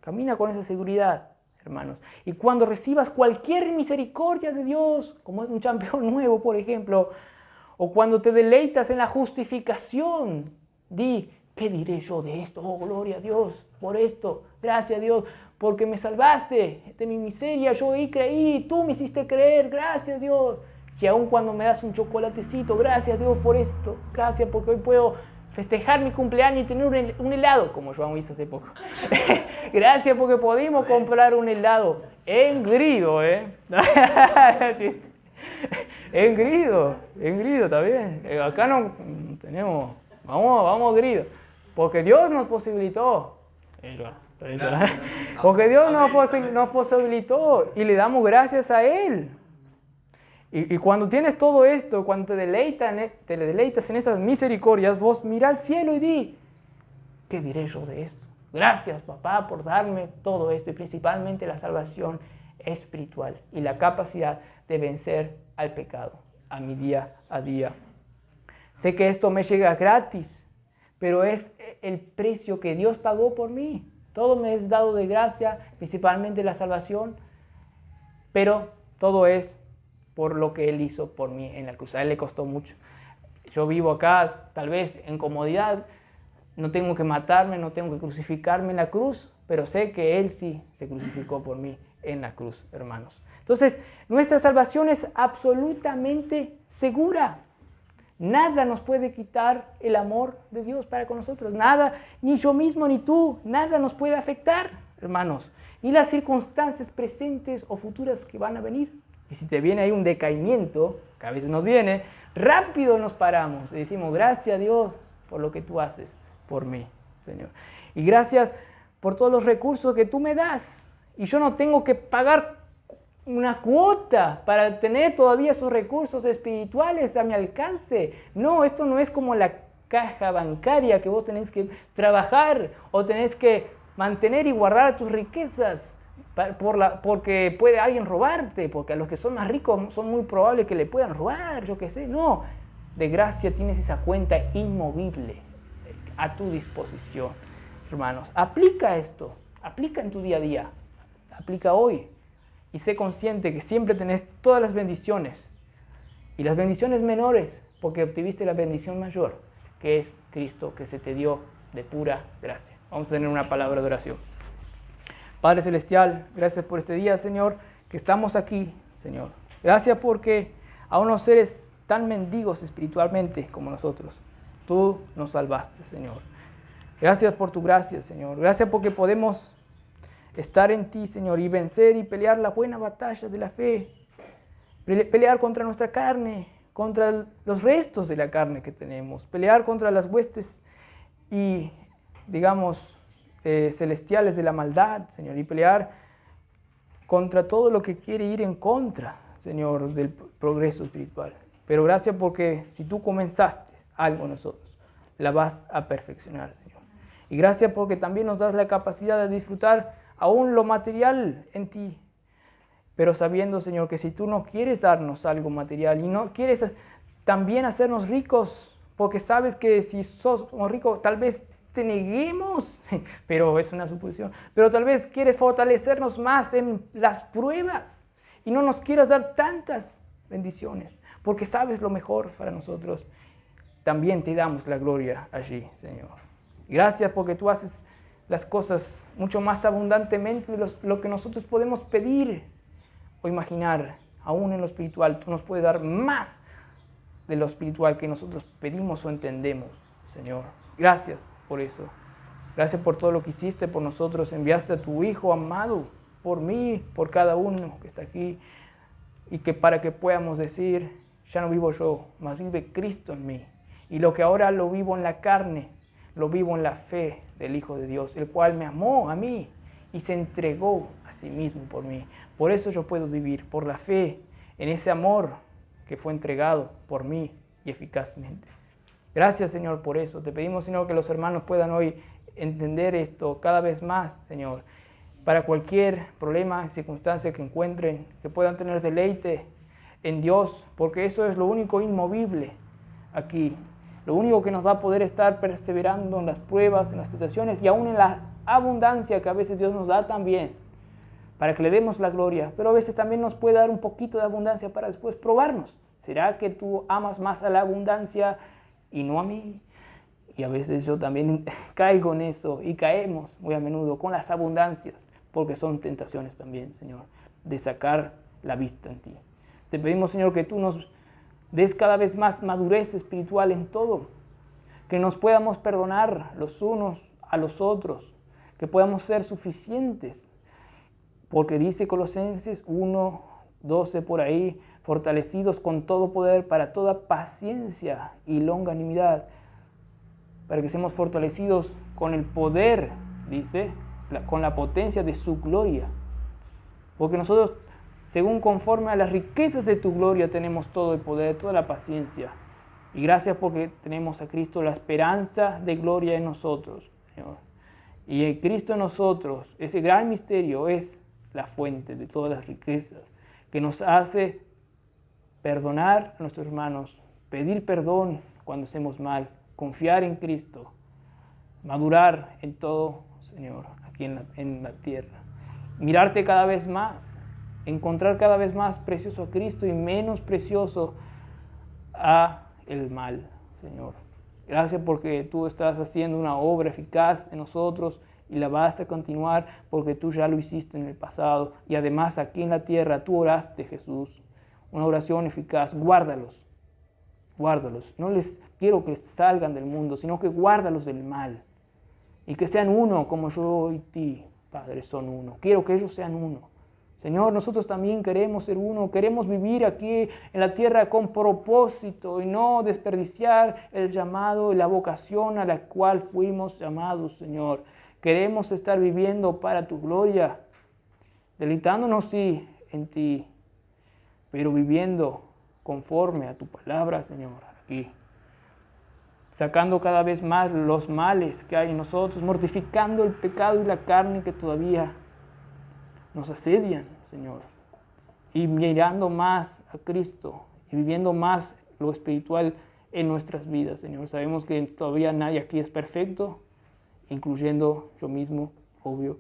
Camina con esa seguridad, hermanos. Y cuando recibas cualquier misericordia de Dios, como es un campeón nuevo, por ejemplo, o cuando te deleitas en la justificación, di: ¿qué diré yo de esto? Oh, gloria a Dios por esto. Gracias a Dios porque me salvaste de mi miseria. Yo ahí creí, tú me hiciste creer. Gracias Dios. Y aun cuando me das un chocolatecito, gracias Dios por esto. Gracias porque hoy puedo festejar mi cumpleaños y tener un helado, como Joan hizo hace poco. Gracias porque pudimos comprar un helado. Engrido, Engrido, está bien. Acá no tenemos... Vamos, grido. Porque Dios nos posibilitó. Porque Dios nos posibilitó y le damos gracias a Él. Y cuando tienes todo esto, cuando te deleitas en estas misericordias, vos mira al cielo y di: ¿qué diré yo de esto? Gracias, papá, por darme todo esto y principalmente la salvación espiritual y la capacidad de vencer al pecado a mi día a día. Sé que esto me llega gratis, pero es el precio que Dios pagó por mí. Todo me es dado de gracia, principalmente la salvación, pero todo es por lo que Él hizo por mí en la cruz. A Él le costó mucho. Yo vivo acá, tal vez en comodidad, no tengo que matarme, no tengo que crucificarme en la cruz, pero sé que Él sí se crucificó por mí en la cruz, hermanos. Entonces, nuestra salvación es absolutamente segura. Nada nos puede quitar el amor de Dios para con nosotros. Nada, ni yo mismo ni tú, nada nos puede afectar, hermanos. Ni las circunstancias presentes o futuras que van a venir. Y si te viene ahí un decaimiento, que a veces nos viene, rápido nos paramos y decimos, gracias a Dios por lo que tú haces por mí, Señor. Y gracias por todos los recursos que tú me das. Y yo no tengo que pagar una cuota para tener todavía esos recursos espirituales a mi alcance. No, esto no es como la caja bancaria que vos tenés que trabajar o tenés que mantener y guardar tus riquezas porque puede alguien robarte, porque a los que son más ricos son muy probables que le puedan robar, yo qué sé. No, de gracia tienes esa cuenta inmovible a tu disposición, hermanos. Aplica esto, aplica en tu día a día, aplica hoy. Y sé consciente que siempre tenés todas las bendiciones. Y las bendiciones menores, porque obtuviste la bendición mayor, que es Cristo, que se te dio de pura gracia. Vamos a tener una palabra de oración. Padre Celestial, gracias por este día, Señor, que estamos aquí, Señor. Gracias porque a unos seres tan mendigos espiritualmente como nosotros, tú nos salvaste, Señor. Gracias por tu gracia, Señor. Gracias porque podemos estar en ti, Señor, y vencer y pelear la buena batalla de la fe. Pelear contra nuestra carne, contra los restos de la carne que tenemos. Pelear contra las huestes y, digamos, celestiales de la maldad, Señor. Y pelear contra todo lo que quiere ir en contra, Señor, del progreso espiritual. Pero gracias porque si tú comenzaste algo en nosotros, la vas a perfeccionar, Señor. Y gracias porque también nos das la capacidad de disfrutar aún lo material en ti, pero sabiendo, Señor, que si tú no quieres darnos algo material y no quieres también hacernos ricos, porque sabes que si somos ricos tal vez te neguemos, pero es una suposición, pero tal vez quieres fortalecernos más en las pruebas y no nos quieras dar tantas bendiciones, porque sabes lo mejor para nosotros. También te damos la gloria allí, Señor. Gracias porque tú haces las cosas mucho más abundantemente de lo que nosotros podemos pedir o imaginar. Aún en lo espiritual, tú nos puedes dar más de lo espiritual que nosotros pedimos o entendemos, Señor. Gracias por eso. Gracias por todo lo que hiciste por nosotros. Enviaste a tu Hijo amado por mí, por cada uno que está aquí. Y que para que podamos decir, ya no vivo yo, mas vive Cristo en mí. Y lo que ahora lo vivo en la carne, lo vivo en la fe del Hijo de Dios, el cual me amó a mí y se entregó a sí mismo por mí. Por eso yo puedo vivir, por la fe en ese amor que fue entregado por mí y eficazmente. Gracias, Señor, por eso. Te pedimos, Señor, que los hermanos puedan hoy entender esto cada vez más, Señor, para cualquier problema, circunstancia que encuentren, que puedan tener deleite en Dios, porque eso es lo único inmovible aquí. Lo único que nos va a poder estar perseverando en las pruebas, en las tentaciones y aún en la abundancia que a veces Dios nos da también, para que le demos la gloria. Pero a veces también nos puede dar un poquito de abundancia para después probarnos. ¿Será que tú amas más a la abundancia y no a mí? Y a veces yo también caigo en eso y caemos muy a menudo con las abundancias, porque son tentaciones también, Señor, de sacar la vista en ti. Te pedimos, Señor, que tú nos des cada vez más madurez espiritual en todo, que nos podamos perdonar los unos a los otros, que podamos ser suficientes, porque dice Colosenses 1:12 por ahí, fortalecidos con todo poder para toda paciencia y longanimidad, para que seamos fortalecidos con el poder, dice, con la potencia de su gloria, porque nosotros, según conforme a las riquezas de tu gloria, tenemos todo el poder, toda la paciencia. Y gracias porque tenemos a Cristo, la esperanza de gloria en nosotros, Señor. Y en Cristo en nosotros, ese gran misterio es la fuente de todas las riquezas, que nos hace perdonar a nuestros hermanos, pedir perdón cuando hacemos mal, confiar en Cristo, madurar en todo, Señor, aquí en la tierra. Mirarte cada vez más, encontrar cada vez más precioso a Cristo y menos precioso a el mal, Señor. Gracias porque tú estás haciendo una obra eficaz en nosotros y la vas a continuar porque tú ya lo hiciste en el pasado. Y además aquí en la tierra tú oraste, Jesús, una oración eficaz. Guárdalos, guárdalos. No les quiero que salgan del mundo, sino que guárdalos del mal. Y que sean uno como yo y ti, Padre, son uno. Quiero que ellos sean uno. Señor, nosotros también queremos ser uno, queremos vivir aquí en la tierra con propósito y no desperdiciar el llamado y la vocación a la cual fuimos llamados, Señor. Queremos estar viviendo para tu gloria, deleitándonos, sí, en ti, pero viviendo conforme a tu palabra, Señor, aquí. Sacando cada vez más los males que hay en nosotros, mortificando el pecado y la carne que todavía nos asedian, Señor, y mirando más a Cristo y viviendo más lo espiritual en nuestras vidas, Señor. Sabemos que todavía nadie aquí es perfecto, incluyendo yo mismo, obvio,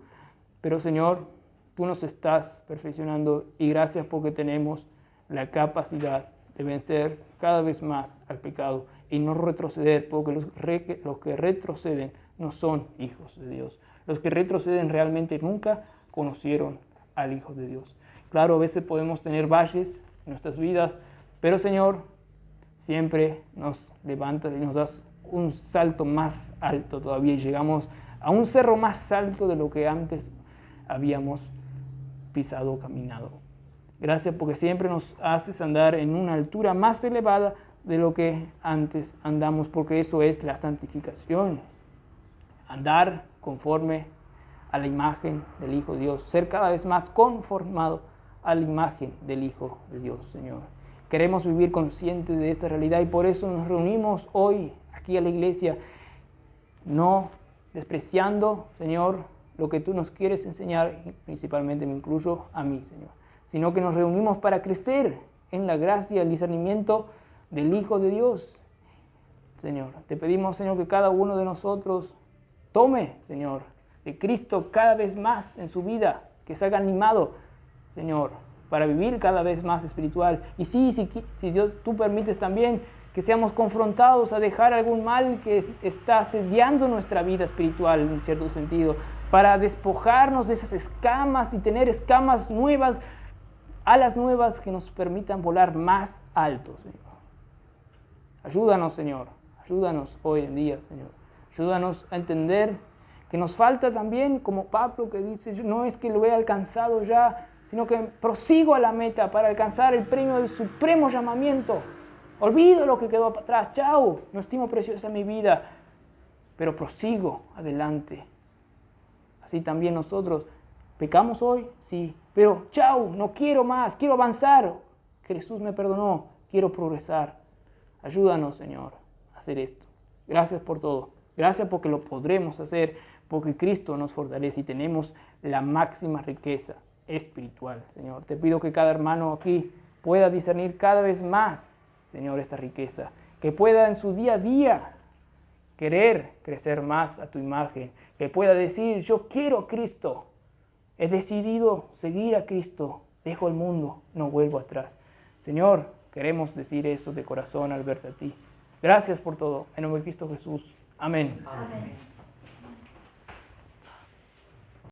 pero Señor, tú nos estás perfeccionando y gracias porque tenemos la capacidad de vencer cada vez más al pecado y no retroceder, porque los que retroceden no son hijos de Dios. Los que retroceden realmente nunca conocieron al Hijo de Dios. Claro, a veces podemos tener valles en nuestras vidas, pero Señor, siempre nos levantas y nos das un salto más alto todavía y llegamos a un cerro más alto de lo que antes habíamos pisado o caminado. Gracias porque siempre nos haces andar en una altura más elevada de lo que antes andamos, porque eso es la santificación. Andar conforme a la imagen del Hijo de Dios, ser cada vez más conformado a la imagen del Hijo de Dios, Señor. Queremos vivir conscientes de esta realidad y por eso nos reunimos hoy aquí a la iglesia, no despreciando, Señor, lo que tú nos quieres enseñar, y principalmente me incluyo a mí, Señor, sino que nos reunimos para crecer en la gracia, el discernimiento del Hijo de Dios. Señor, te pedimos, Señor, que cada uno de nosotros tome, Señor, de Cristo cada vez más en su vida, que se haga animado, Señor, para vivir cada vez más espiritual. Y sí, si tú permites también que seamos confrontados a dejar algún mal que está asediando nuestra vida espiritual, en cierto sentido, para despojarnos de esas escamas y tener escamas nuevas, alas nuevas que nos permitan volar más alto, Señor. Ayúdanos, Señor, ayúdanos hoy en día, Señor. Ayúdanos a entender que nos falta también, como Pablo que dice, no es que lo he alcanzado ya, sino que prosigo a la meta para alcanzar el premio del supremo llamamiento. Olvido lo que quedó atrás, chao, no estimo preciosa mi vida, pero prosigo adelante. Así también nosotros pecamos hoy, sí, pero chao, no quiero más, quiero avanzar. Jesús me perdonó, quiero progresar. Ayúdanos, Señor, a hacer esto. Gracias por todo. Gracias porque lo podremos hacer, porque Cristo nos fortalece y tenemos la máxima riqueza espiritual, Señor. Te pido que cada hermano aquí pueda discernir cada vez más, Señor, esta riqueza. Que pueda en su día a día querer crecer más a tu imagen. Que pueda decir, yo quiero a Cristo. He decidido seguir a Cristo. Dejo el mundo, no vuelvo atrás. Señor, queremos decir eso de corazón al verte a ti. Gracias por todo. En nombre de Cristo Jesús. Amén. Amén.